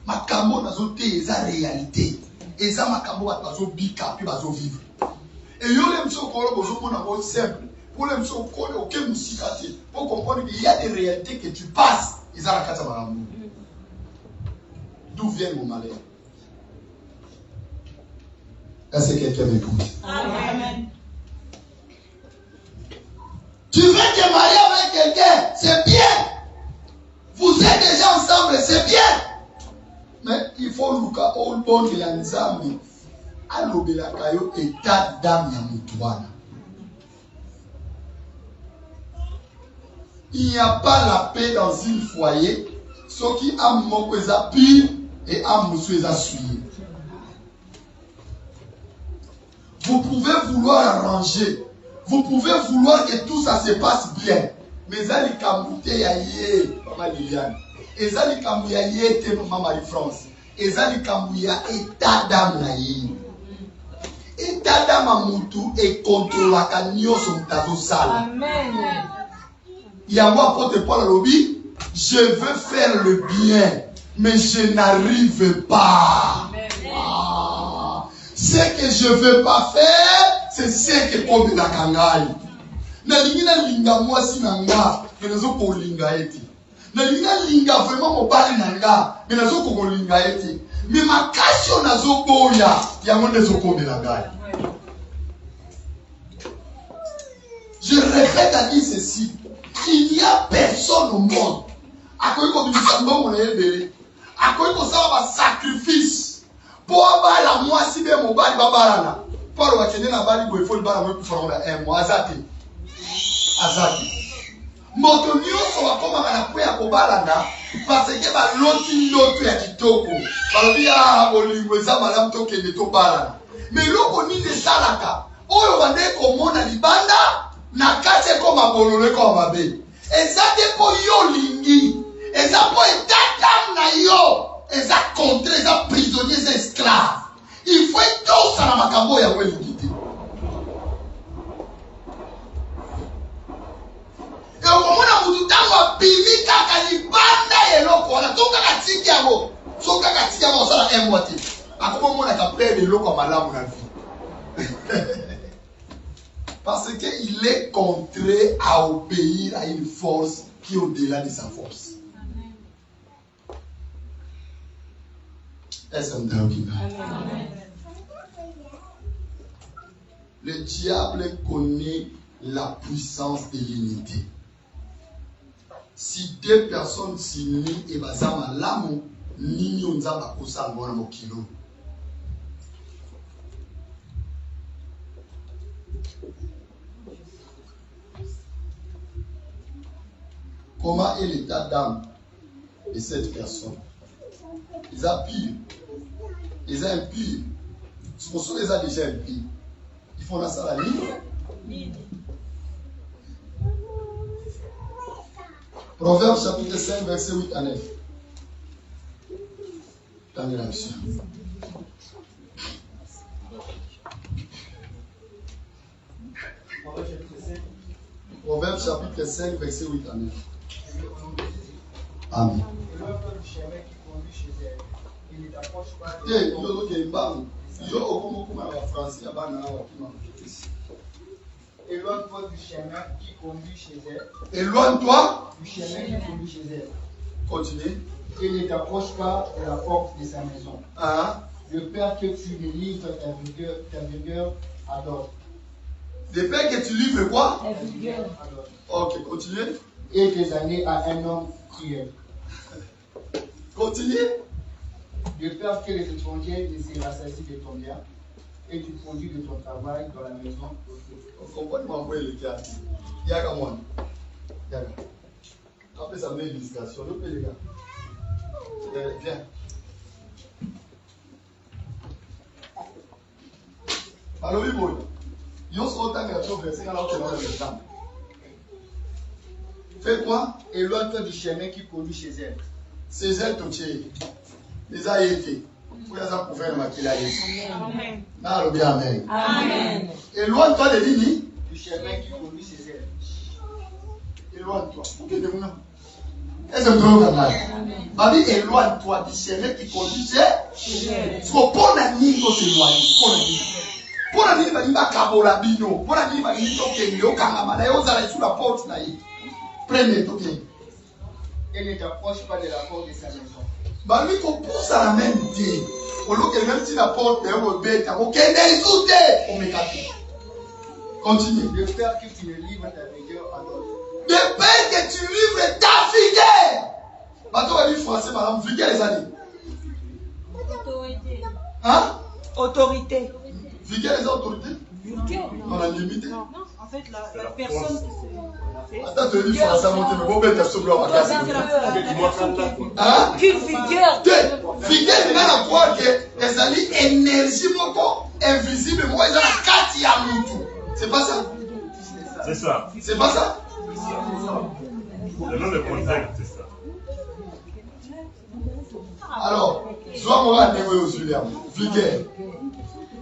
makambo na zo te eza réalité eza makambo ba bazo bika puis bazo vivre et yo le mso ko bozo mona ko simple pour le mso ko aucun musikati pour comprendre qu'il y a des réalités que tu passes eza la kata makambo. D'où vient mon malheur? Est-ce que quelqu'un m'écoute? Amen. Tu veux te marier avec quelqu'un, c'est bien. Vous êtes déjà ensemble, c'est bien. Mais il faut Luka Olbon et Lanzami. Alobelakayo état d'âme Yamutuana. Il n'y a pas la paix dans un foyer. Ce qui a mon pire et a mon suivi. Vous pouvez vouloir arranger. Vous pouvez vouloir que tout ça se passe bien. Mais ça, les Kamouté, yaye, Maman Liliane. Et ça, les Kamouté, yaye, Maman Marie-France. Et ça, les Kamouté, état d'âme, yaye. État d'âme à Moutou et contrôle la canyon sur ta salle. Amen. Il y a moi, apôtre Paul Alobi, je veux faire le bien, mais je n'arrive pas. Ce que je ne veux pas faire, c'est ce que comme la kangai. Na lingina linga moi si nanga, mais nazo ko linga eti. Na lingina linga vraiment mo bali nanga, mais nazo ko linga eti. Mais ma kasho nazo boya, ya ngo nazo ko nanga. Je répète à dire ceci. il n'y a personne au monde. À quoi il y a un sacrifice pour avoir la moitié de mon bal babarana. Pour le watcher na bali il faut le bal pour faire un mois azaki. Moto nyonso wakoma kana kuya kobalana parce que ba loti ndoto ya kitoko. Balobi ya bolingo eza malamu tokende tobalana. Mais loko nini esalaka oyo bande komona libanda na kati ekoma bololo ekoma mabe. Eza te po yo lingi. Eza po etatam na yo. Eza contre, eza prisonnier, eza esclave. Il faut être na makambo ya welingi te. Et au moment où nous avons bibi kaka libanda eloko wana toka katiki yango soka katiki yango sala un mois te akoma mona ka près de loko malamu na vie parce que il est contraint à obéir à une force qui est au-delà de sa force. Est-ce que le diable connaît la puissance de l'unité. Si deux personnes s'unissent et bazama l'amour, nini onza bakosa ngona mokilo. Comment est l'état d'âme de cette personne? Ils ont pire. Ils ont impur. Ce sont les a déjà impurs. Ils font la salle à ligne. Proverbe chapitre 5, verset 8 à 9. Proverbe chapitre 5, verset 8 à 9. Amen. Éloigne-toi du chemin qui conduit chez elle. Éloigne-toi du chemin qui conduit chez elle. Continue. Et ne t'approche pas de la porte de sa maison. De peur que tu ne livres ta vigueur à d'autres. De peur que tu livres quoi? Ta vigueur à d'autres. Ok, continue. Et tes années à un homme cruel. Continue. De peur que les étrangers ne se rassasient de ton bien et du produit de ton travail dans la maison. Complètement vrai le cas. Yaga moi. Yaga. Après ça met l'illustration. Le les gars. Viens. Alors oui boy. Yo so ta que tu verset là où tu vas le temps. Fais quoi? Éloigne-toi du chemin qui conduit chez elle. C'est elle tout chez. Les a été. Pour les avoir couvert ma qu'il a été. Amen. Na le bien amen. Amen. Éloigne-toi de Lini. Du chemin qui conduit chez elle. Éloigne-toi. Est-ce que vous comprenez? Babi, éloigne-toi du chemin qui conduit chez elle. Ce qu'on peut la nier, on s'éloigne. Pour la nier, il va cabola bino. Pour la nier, il va dire ok, yo kangama, yo zala sous la porte na yi. Prenez tout bien. Et ne t'approche pas de la porte de sa maison. Babi, qu'on pousse à la même idée. Au lieu que même si la porte est ouverte, ok, d'écouter, on m'écarte. Continue. De peur que tu ne livres ta vigueur à d'autres. De peur que tu livres ta vigueur. Maintenant, on va dire français, madame, vigueur, les amis. Autorité. Hein? Autorité. Vigueur, les autorités? On a limité. Non, en fait, la personne qui se. Attends, tu dis français, mais bon, ben, tu as soulevé ma classe. Hein? Quelle vigueur. Vigueur, il y a quoi que les amis, énergie, invisible, moi, ils ont la carte, il y a tout. C'est pas ça? C'est ça. C'est pas ça? Le nom de contact, c'est ça. Alors, soit moi, je vais au Julien. Vigueur.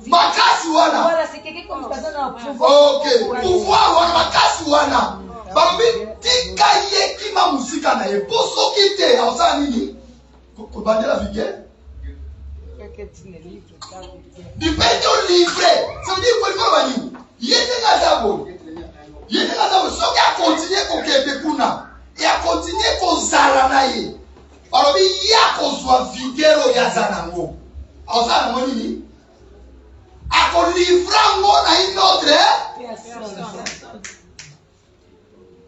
Makasi wana. Voilà, c'est quelqu'un comme personne a un pouvoir. Ok, pouvoir wana makasi wana. Bambi tika ye kima musika na ye. Poso kite, osala nini? Ko bandela vigueur. Du fait de livrer. Ça veut dire quoi le bani? Yete ngazabo. Yete ngazabo so ki a continuer ko kebe kuna. Et a continuer ko zala na ye. Alors bi ya ko zwa vigueur ya zanango. Osala ngo nini? A qu'on livre à une autre.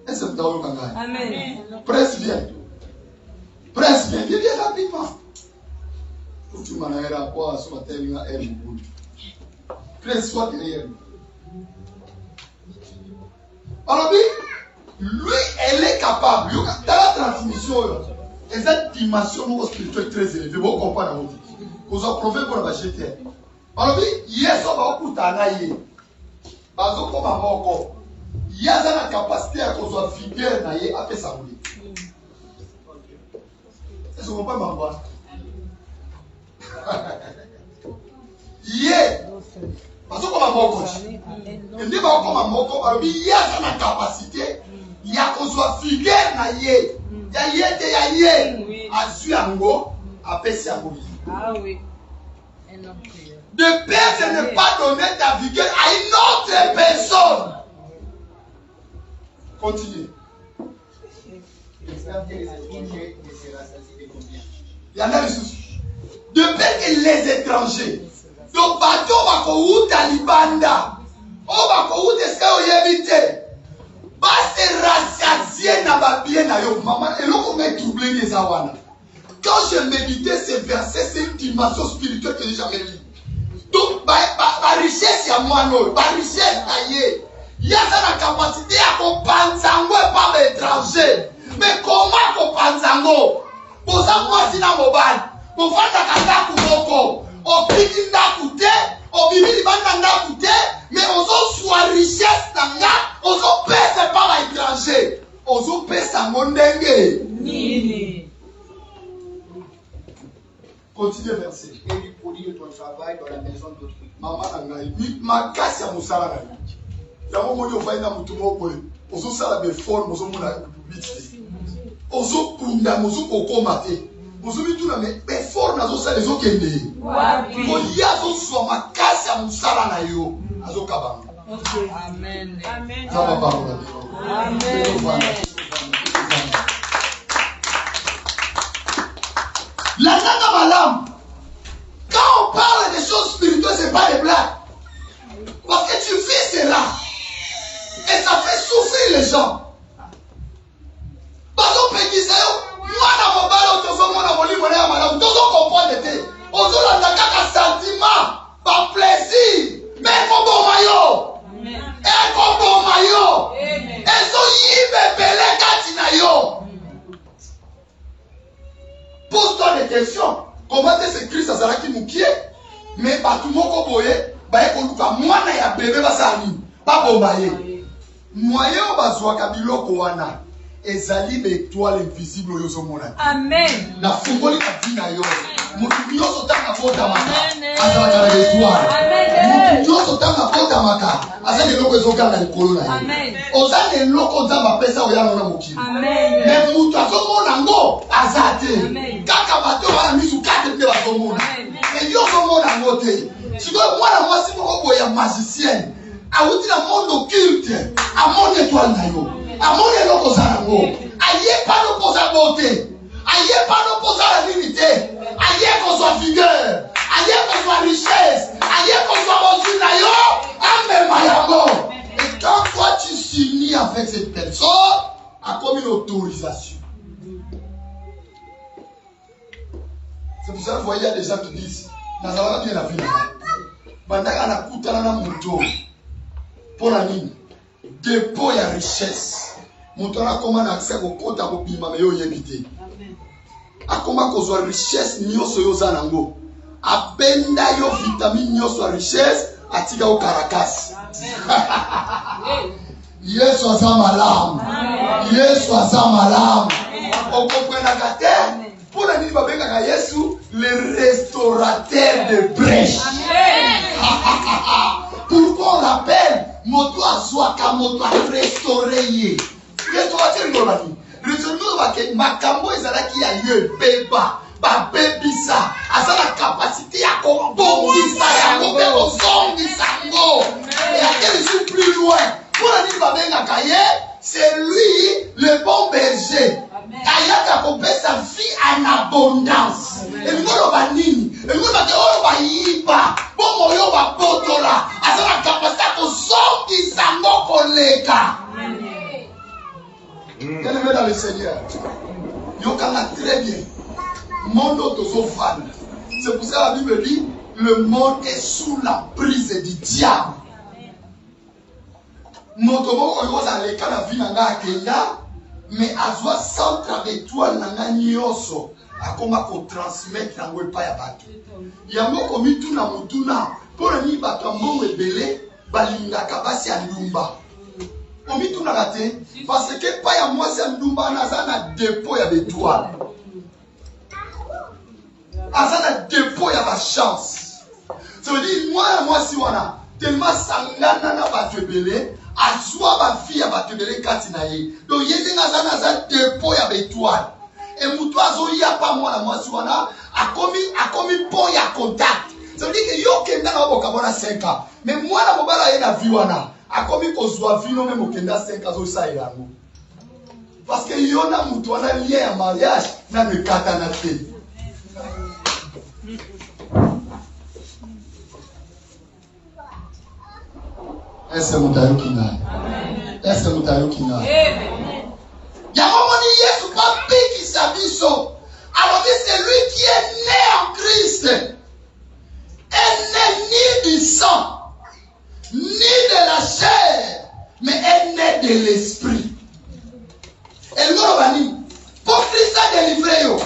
Est-ce que Amen. Prince, viens. Prince, viens rapidement. Tu m'en as rapport à ce matin, il y a un bout. Prince, sois derrière nous. Alors, lui, elle est capable. Dans la transmission, et cette dimension spirituelle très élevée, vous comprenez. Vous en prouvez pour la acheter. Alors, il y a ça, vous avez il y a la capacité à qu'on soit fidèle à faire ça. Est-ce que vous comprenez ma voix? Yeah. Parce que comme un mot, il dit comme un mot, il y a la capacité, il y a qu'on soit fidèle à yé, il y a yé, à suango, à pessiango. Ah oui. De peur de ne pas donner ta vigueur à une autre personne. Continue. Il y en a des soucis. De peur que les étrangers. Donc, bateau va courir Talibanda. On va courir de ce qu'on évite. Va se rassasier dans ma bien. Maman, et là, on va troubler les awana. Quand je méditais ces versets, c'est une dimension spirituelle que j'ai jamais vue. Donc, ma richesse, il y a moi, non. Ma richesse, il y a la capacité à comprendre par l'étranger. Mais comment comprendre? Pour ça, moi, c'est dans mon ban. Pour faire ta cata pour au prix n'a coûté, au bibi n'a coûté, mais on soit richesse dans la, on pèse par l'étranger. On pèse à mon dengue. Continue verset. Et du produit de ton travail dans la maison d'autrui. Maman nangai, ma casse à musala nangai. Yamo moni ofaina mutumo boy. Ozo sala be forme, ozo mona publicité. Ozo punda, ozo kokomate. Ozo bituna me be forme nazo sala ezo kende. Wapi. Ko yazo so ma casse à musala na yo. Azo kabanga. Amen. Amen. Ça va pas pour Amen. La nana malam. Quand on parle des choses spirituelles, ce n'est pas des blagues. Parce que tu vis cela. Et ça fait souffrir les gens. Parce qu'on peut dire ça, moi dans mon ballon, tu fais mon aboli, mon air malade, tu dois comprendre. Aujourd'hui, on a qu'un sentiment, pas plaisir. Mais il faut bon maillot. Et faut bon maillot. Et so yves belé katinayo. Pose-toi des questions. Comment est-ce que Christ a zalaki mukie? Mais pas tout le monde boye, bah ekoluka mwana ya bébé basani, pas bombaye. Moyen bazwa kabilo kowana. Ezali l'étoile invisible yo so mona. Amen. Na fungoli katina yo. Mutu nyoso tanga bota maka. Azala na l'étoile. Amen. Mutu nyoso tanga bota maka. Azali loko ezoka na likolo na yo. Amen. Ozali loko nzamba pesa oyana na mokili. Amen. Mais mutu azomona ngo azate. Amen. Kaka bato wana misu kate nde bazomona. Et yo somona ngo te. Sikoyo mwana mwasi moko boya magicienne. Awuti na monde occulte. Amone étoile na yo. Amone loko zango. Aye pas no posa beauté. Aye pas no posa la dignité. Aye qu'on soit vigueur. Aye qu'on soit richesse. Aye qu'on soit bonjour na yo. Amen mayango. Et quand toi tu signes avec cette personne, a comme une autorisation. C'est pour ça que vous voyez des gens qui disent, Nazareth bien la vie. Bandaka na kutana na moto. Pour la ligne. Dépôt ya richesse. Moto na koma na accès ko kota ko bima me yo yebite. Akoma ko zo richesse nyoso yo zanango. Abenda yo vitamine nyoso richesse atika o karakasi. Yesu azama malamu. Yesu azama malamu. Okokwena kate. Pour la nuit, Yesu, le restaurateur de brèches. Pourquoi on l'appelle Moto Azuaka, Moto restauré. Restaurateur de l'année. Restaurateur de Makambo ezalaki ya lieu beba, ba bebisa, asa la capacité à kombongisa yango pe kozongisa ngo. Et à quel jour plus loin, pour la nuit, c'est lui le bon berger. Ayaka kope sa vie en abondance. Et nous on va nini. Et nous on va yiba. Bon moyo va botola. Asa la capacité à kozongisa ngo koleka. dans le Seigneur. Yokana très bien. Monde autosophane. C'est pour ça que la Bible dit le monde est sous la prise du diable. Motomo oyoza leka na vie nanga akenda mais azwa centre d'étoile nanga nyoso akoma ko transmettre nango epai ya bato. Yango komi tuna mutuna pona ni bato mbongo ebele balingaka basi ya ndumba. Komi tuna kate parce que pa ya mwasi ya ndumba naza na dépôt ya d'étoile. Aza na dépôt ya ba chance. Ça veut dire moi si wana tellement sangana na bato ebele azwa ba fille ya bato ebele kati na ye. Donc yende naza na dépôt ya étoile. Et mutu azoya pa moi si wana akomi pont ya contact. Ça veut dire que yo kenda na boka bona 5 ans. Mais moi na mobala ye na vie wana akomi kozwa vino même okenda 5 ans zo sa yango. Parce que yo na mutu wana lien ya mariage na me kata na te. Est-ce que mutayo kina? Est-ce que mutayo kina? Yamomoni Yesu pas piki sa biso. Alors c'est lui qui est né en Christ. Elle n'est ni du sang, ni de la chair, mais elle naît de l'esprit. Elle m'obani. Pour Christ a délivré yo.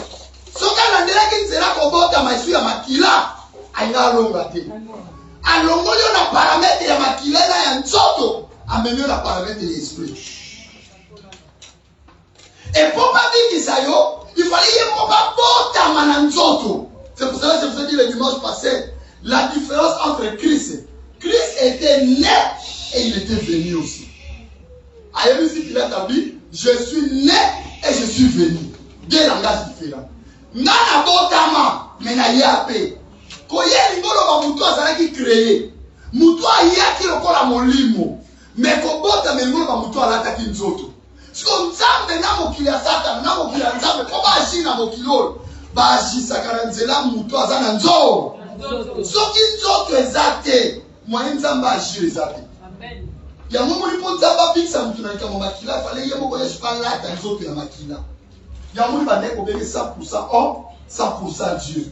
Soka nandela qui sera kobota maishu ya makila. Aïna longa te. Alongoli na paramètre ya makila na ya nzoto. Amemio na paramètre de l'esprit. Et pour pas dire ça yo, il fallait y avoir bota mananzoto. C'est pour ça que je vous ai dit le dimanche passé, la différence entre Christ. Christ était né et il était venu aussi. Aïe, si Pilate a dit, je suis né et je suis venu. Deux langages différents. Nana botama, mais na yape. Koye lingolo ba mutu azalaki créé. Mutu ayaki lokola molimo. Mais kobota me lingolo ba mutu alataki nzoto. Siko nzambe na mokili ya Satan, na mokili ya nzambe, ko ba aji na mokili oyo. Ba aji sakana nzela mutu azana nzo. Soki nzoto ezate, moye nzambe aji ezate. Amen. Ya momo lipo nzamba fixa mutu na kama makila, fale ye moko yesu palata nzoto ya makila. Ya momo ba neko bebe 100% homme, 100% Dieu.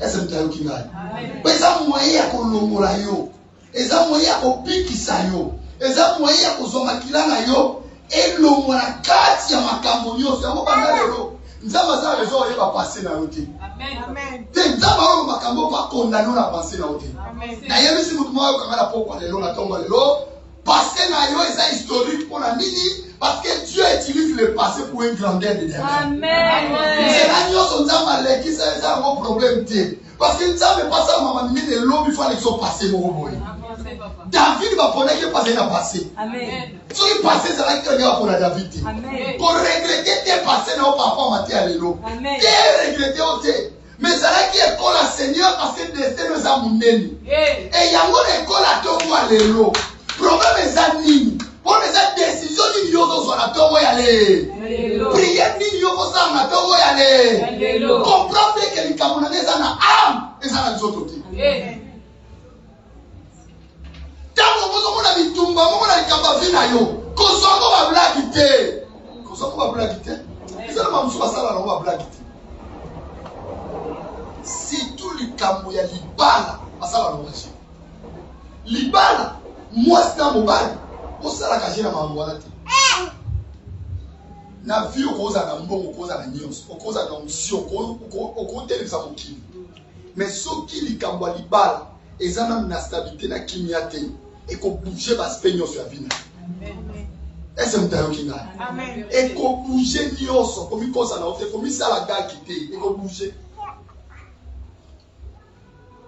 Est-ce que tu as eu Amen. Eza moye ya kolongola yo. Eza moye ya kopikisa yo. Eza moye ya kozoma makila na yo. Elongo na kati ya makambo nyonso yango banda lelo nzamba za rezo yeba passer na yote. Amen. Amen. Te nzamba ro makambo pa condamner na passer na yote. Amen. Na yebi si mutu mwa kanga na poko lelo na tongo lelo passer na yo eza historique pour la nini parce que Dieu utilise le passé pour une grandeur de demain. Amen. C'est la nyonso nzamba le qui ça eza un problème te parce que nzamba passa mama nini de lobi fa l'exo passer mo boy. David va prendre que passer na passé. Amen. So il passé ça là qui va pour David. Amen. Pour regretter tes passé na papa maté à l'élo. Amen. Tes regretter aussi. Mais ça là qui est pour la Seigneur parce que destin nous a mundeni. Et yango l'école à tongo à l'élo. Problème est à nini. Pour les décisions ni yozo so na tongo ya le. Prière ni yozo sa na tongo ya le. Comprendre que les Camerounais ça na âme et ça na nzoto te. Tango mozo mona bitumba mona likamba vina yo kozongo ba blague te kozongo ba blague te ezala mamusu basala na ba blague te si tout likambo ya libala basala na wachi libala mwasi na mobali osala kaje na mambo wana te na vie okoza na mbongo okoza na nyonso okoza na msio okotelisa mokili mais soki likambo ya libala ezana na stabilité na kimia te et qu'on bouge bas peignon sur la vie. Est-ce que tu as eu Amen. Et qu'on bouge nyonso comme il cause à l'autre comme il ça la gars quitter et qu'on bouge.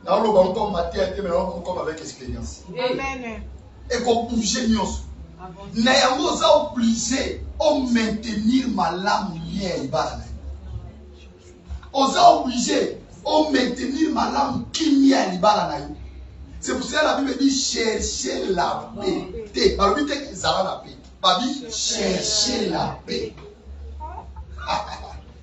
Là on va encore mater mais on comme avec expérience. Amen. Et qu'on bouge nyonso. Na yango za obligé au maintenir malame lien ibala. Oza obligé au maintenir malame kimia ibala na yo. C'est pour ça que la Bible dit chercher la paix. La Bible dit qu'ils ont la paix. La Bible dit chercher la paix.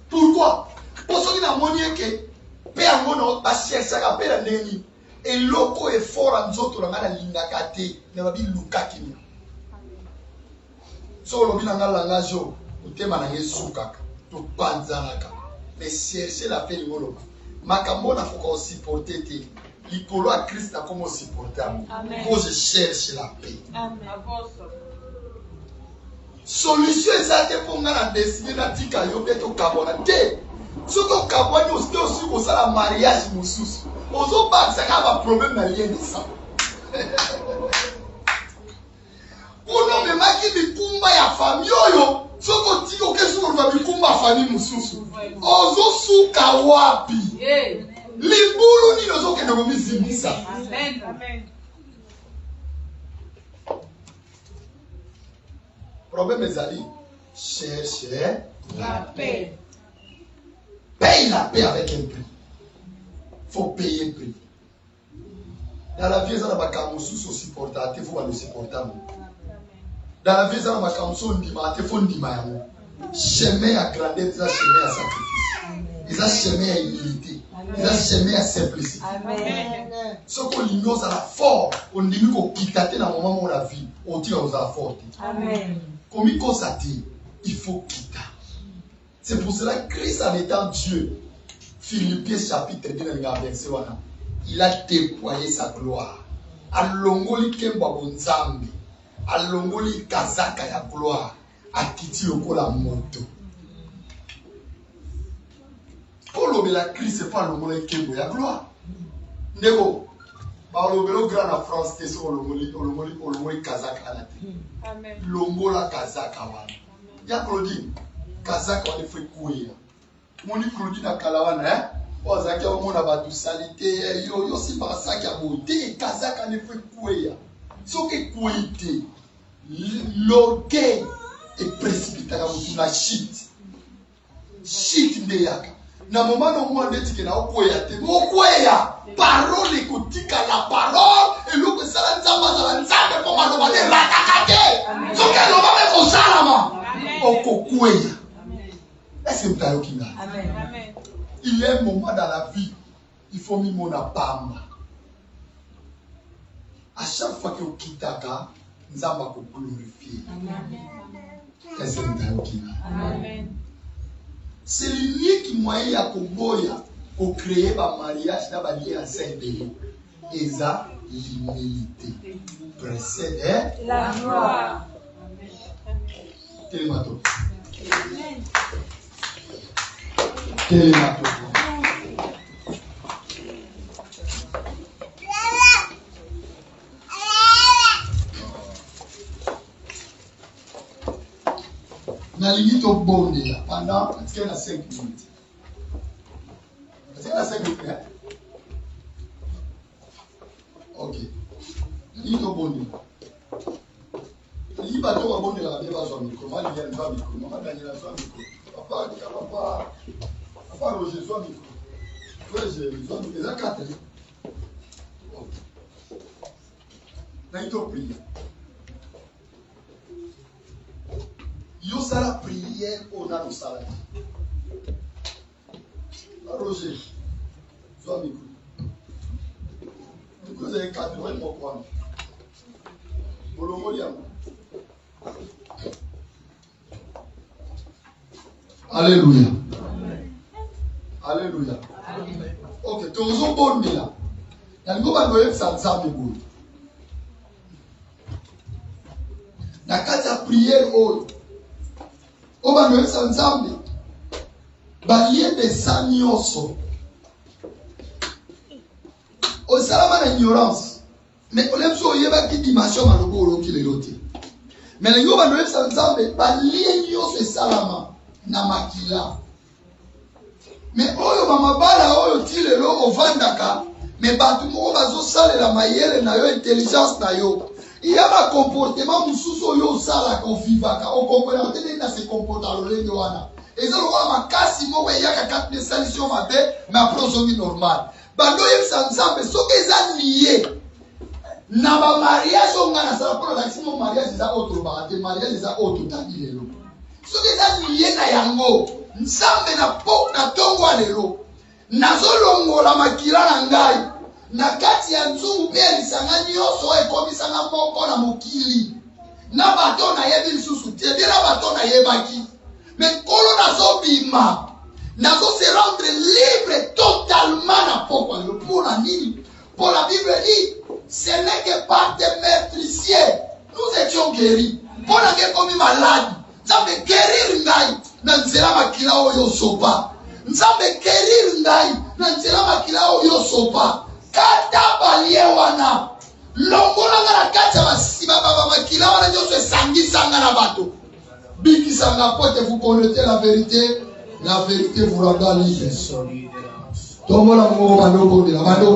Pourquoi? Parce qu'il y a un moyen que paix en mono va chercher la paix dans l'ennemi. Et l'oko est fort en zoto dans la lingakate. Ne va dire lukakini. So le bin dans la langage Utema na Yesu kaka. To panzanaka. Mais chercher la paix ngolo. Makambo na foka supporter te. Likolo a Christ na comme supporter. Faut je cherche la paix. Amen. Solution ezate pour ngana décider na tika yo beto kabona te. Soto kaboni aussi ko sala mariage mususu. Ozo ba saka ba problème na lien de sang. Ono me maki bikumba ya famille oyo. Soko tiko kesu ko ba bikumba famille mususu. Ozo suka wapi? Libulu ni ozo ke ndomi zimisa. Amen. Amen. Problème ezali chercher La paix. Paye la paix avec un prix. Faut payer un prix. Dans la vie, ça n'a pas qu'à supporter, il faut le supporter. Dans la vie, ça n'a pas qu'à il faut le chemin à grandeur, c'est un chemin à sacrifice. C'est un chemin à humilité. C'est un chemin à simplicité. Ce qu'on ignore, c'est la force. On dit qu'on quitte dans le moment où la vie, on tire aux affaires. Comme il constate, il faut quitter. C'est pour cela que Christ en étant Dieu, Philippiens chapitre 2, verset 1, il a déployé sa gloire. Alongoli kemba bonzambi, alongoli kazaka ya gloire, akiti lokola moto. Pour l'obéla Christ, c'est pas l'ongoli kembo ya gloire. Ndeko, par l'obélo grand en France, c'est sur l'ongoli kazaka la Amen. Longola kazaka wana. Ya Claudine. Kazaka on fait courir. Mon Claudine à Kalawana, ozaki omona batu salité, yo si basaki ya beauté, Kazaka on fait courir. Ce qui couillité, l'orgueil est précipité à la chute. Chute ndeyaka. Na moment no mo ndeti ke na okoya te. Okoya. Parole ekotika la parole et le que ça la nzamba pour maloba de ratakate. Ce que l'on va mettre au salama. Okokuya. Est-ce que vous avez dit Amen. Il y a un moment dans la vie, il faut mimer mon apamba. À chaque fois que vous quittez, nous allons vous glorifier. Est-ce que vous avez dit Amen. C'est l'unique moyen à Komboya pour créer un mariage dans le lien à Saint-Béli. Et ça, l'humilité précède La gloire. Quel est ma tour? Quel est ma tour? Na limite au bon pendant 5 minutes. Est-ce qu'il y a 5 minutes? Ok. Limite au bon. Il va tout abonner la vie à son micro. Moi, il y a une femme micro. Maman, il y a une femme micro. Papa, Roger, son micro. Oui, j'ai son micro. Il y a 4. Là, il te prie. Yo sala prière on a le salaire. Roger, son micro. Vous avez 80 mots quoi. Alléluia. Alléluia. Ok, tu as un bon là. Il y a un ça na kati ya prière oyo obanoyebisa nzambe baliende sa nyonso osalama na ignorance mais olemi so oyebaki dimension maloba oloki lelo te mais lengi obanoyebisa nzambe balie nyonso esalama na makila mais oyo bamabala oyo ti lelo ovandaka mais bato moko bazosalela mayele na yo intelligence na yo. Il y a un comportement mususu yo sala ko vivaka o comprendre te na se comporta lolenge wana ezalo kwa makasi moko yaka kat de solution mabe mais approche normal bando yebisa nzambe soki eza lié na ba mariage onga na sala pour maximum mariage za autre ba te mariage za autre tandi lelo soki eza lié na yango nzambe na po na tongo lelo nazolongola makila na ngai na kati ya nzungu pe lisanga nyonso ekomisanga moko na mokili na bato na yebi lisusu te na bato na yebaki Mais quand on bima, nazo se rendre libre totalement na pokwa. Pour la Bible dit, ce n'est que par des meurtriciers nous étions guéris. Pour la guerre comme malade, ça me guérir ngai, nanzela makila oyo sopa. Nzambe guérir ngai, nanzela makila oyo sopa. Kata balie wana. Longola ngana kata basiba baba makila wana nyoso esangisa ngana bato. Biki sanga pote vous connaissez la vérité vous rendra libre. Tomola mo bando de la bando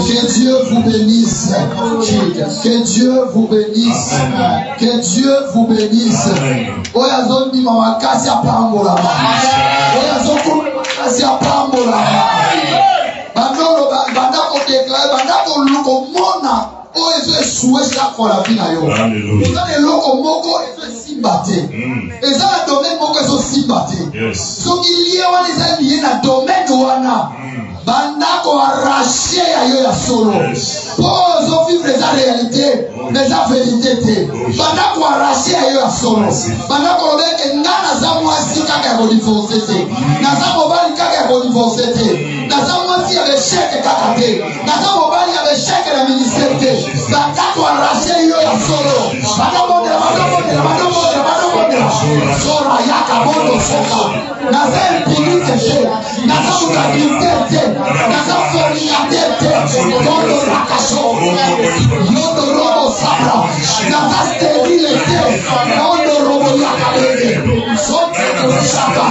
Que Dieu vous bénisse. Que Dieu vous bénisse. Que Dieu vous bénisse. Oyazon di mama kasi apambola. Oyazon kasi apambola. Bandolo bandako déclare bandako luko mona. Oyezo esoué chaque fois la vie na yo. Oza ne loko moko ezo simbate. Eza na domaine moko ezo simbate. So lié wana eza lié na domaine wana. Bandako arraché ya yo ya solo. Pozo vivre eza réalité, mais eza vérité te. Bandako arraché ya yo ya solo. Bandako lobeke nga naza mwasi kaka ya kodivorce te. Naza mobali kaka ya kodivorce te. Naza mwasi ya besheke kaka te. Naza mobali ya besheke na ministère te. Bandako arraché yo ya solo. Badobondela, badobondela, badobondela, badobondela. Sora yaka bondo soka. Naza impinite te. Naza mutabilite te. Naza fornicateur te. Bondo rakaso. Yondo robo sabra. Naza stérile te. Bondo robo yakabete. Soka shaka.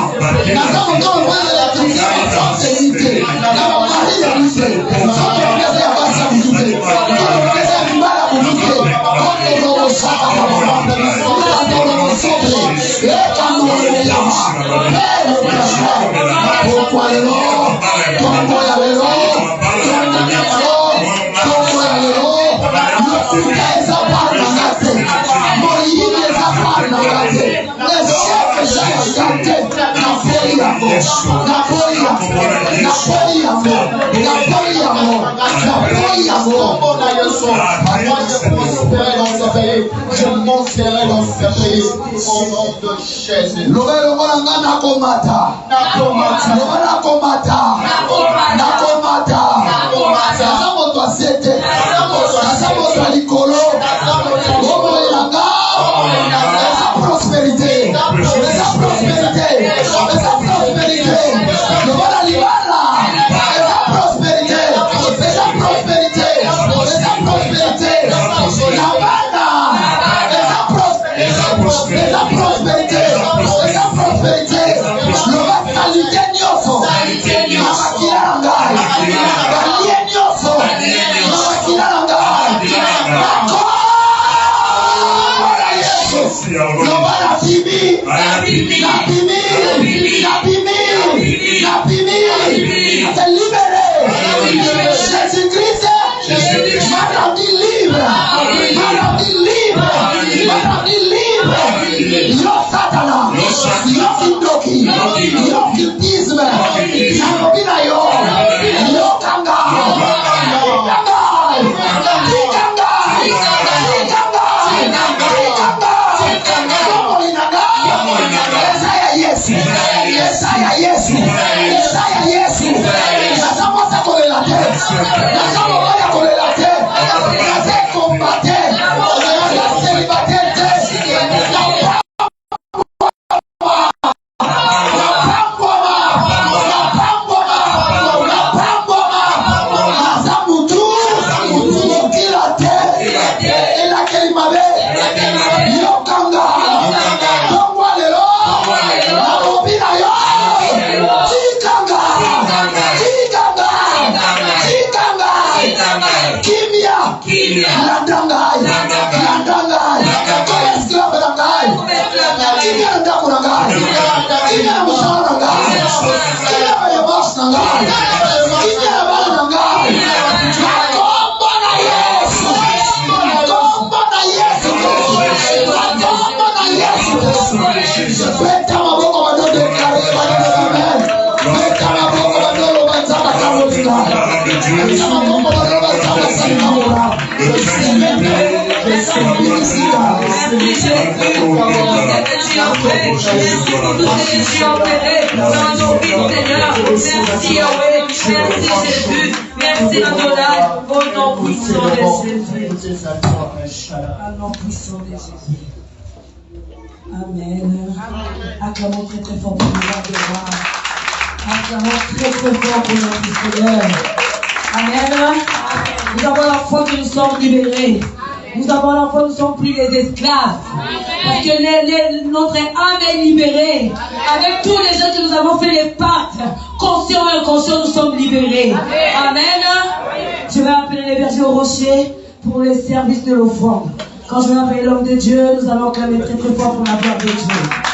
Naza mutolo mwende la tukia mfonselite. Nama maria muse. Soka mwese ya basa mzute. Soka mwese ya mbala mzute. Bondo robo shaka mama. Bondo robo sobre. Eka mwere yama. Ere kasa. Pokwa lelo. Tombo ya lelo. Tombo ya lelo. Tombo ya lelo. Yosuka eza parna ngate. Moyini eza parna ngate. Lesheke shaka ngate. Napoli yamo. Napoli yamo. Napoli yamo. Napoli yamo. Napoli yamo. Moi je prospérerai dans ce pays. Je monterai dans ce pays. Au nom de Jésus. Lobelo kolanga nakomata. Nakomata. Lobelo nakomata. Nakomata. Naza moto asete. Naza moto alikolo. Omo elanga. Eza prospérité. Eza prospérité. Eza prospérité. Lobelo libala. Eza prospérité. Eza prospérité. Eza prospérité. Labana. Eza prospérité. Eza prospérité. Eza prospérité. Loba qualité nyoso. Makila ngai. Balie nyoso. Makila ngai. Loba na bibi. Na bibi. Te libéré. Jésus-Christ m'a rendu libre. M'a rendu libre. M'a rendu libre. Yo Satana. Yo Kindoki. Yo Kintisme. Narobi na yo. Yo Kanga. Merci Yahweh, merci Jésus, merci Adonai, au nom puissant de Jésus. Au nom puissant de Jésus. Amen. Acclamons très très fort pour le roi de roi. Acclamons très très fort pour notre Seigneur. Amen. Nous avons la foi que nous sommes libérés. Nous avons la foi que nous ne sommes plus des esclaves. Parce que notre âme est libérée. Avec tous les gens que nous avons fait les pactes, conscients et inconscients, nous sommes libérés. Amen. Je vais appeler les bergers au rocher pour les services de l'offrande. Quand je vais appeler l'homme de Dieu, nous allons clamer très très fort pour la gloire de Dieu.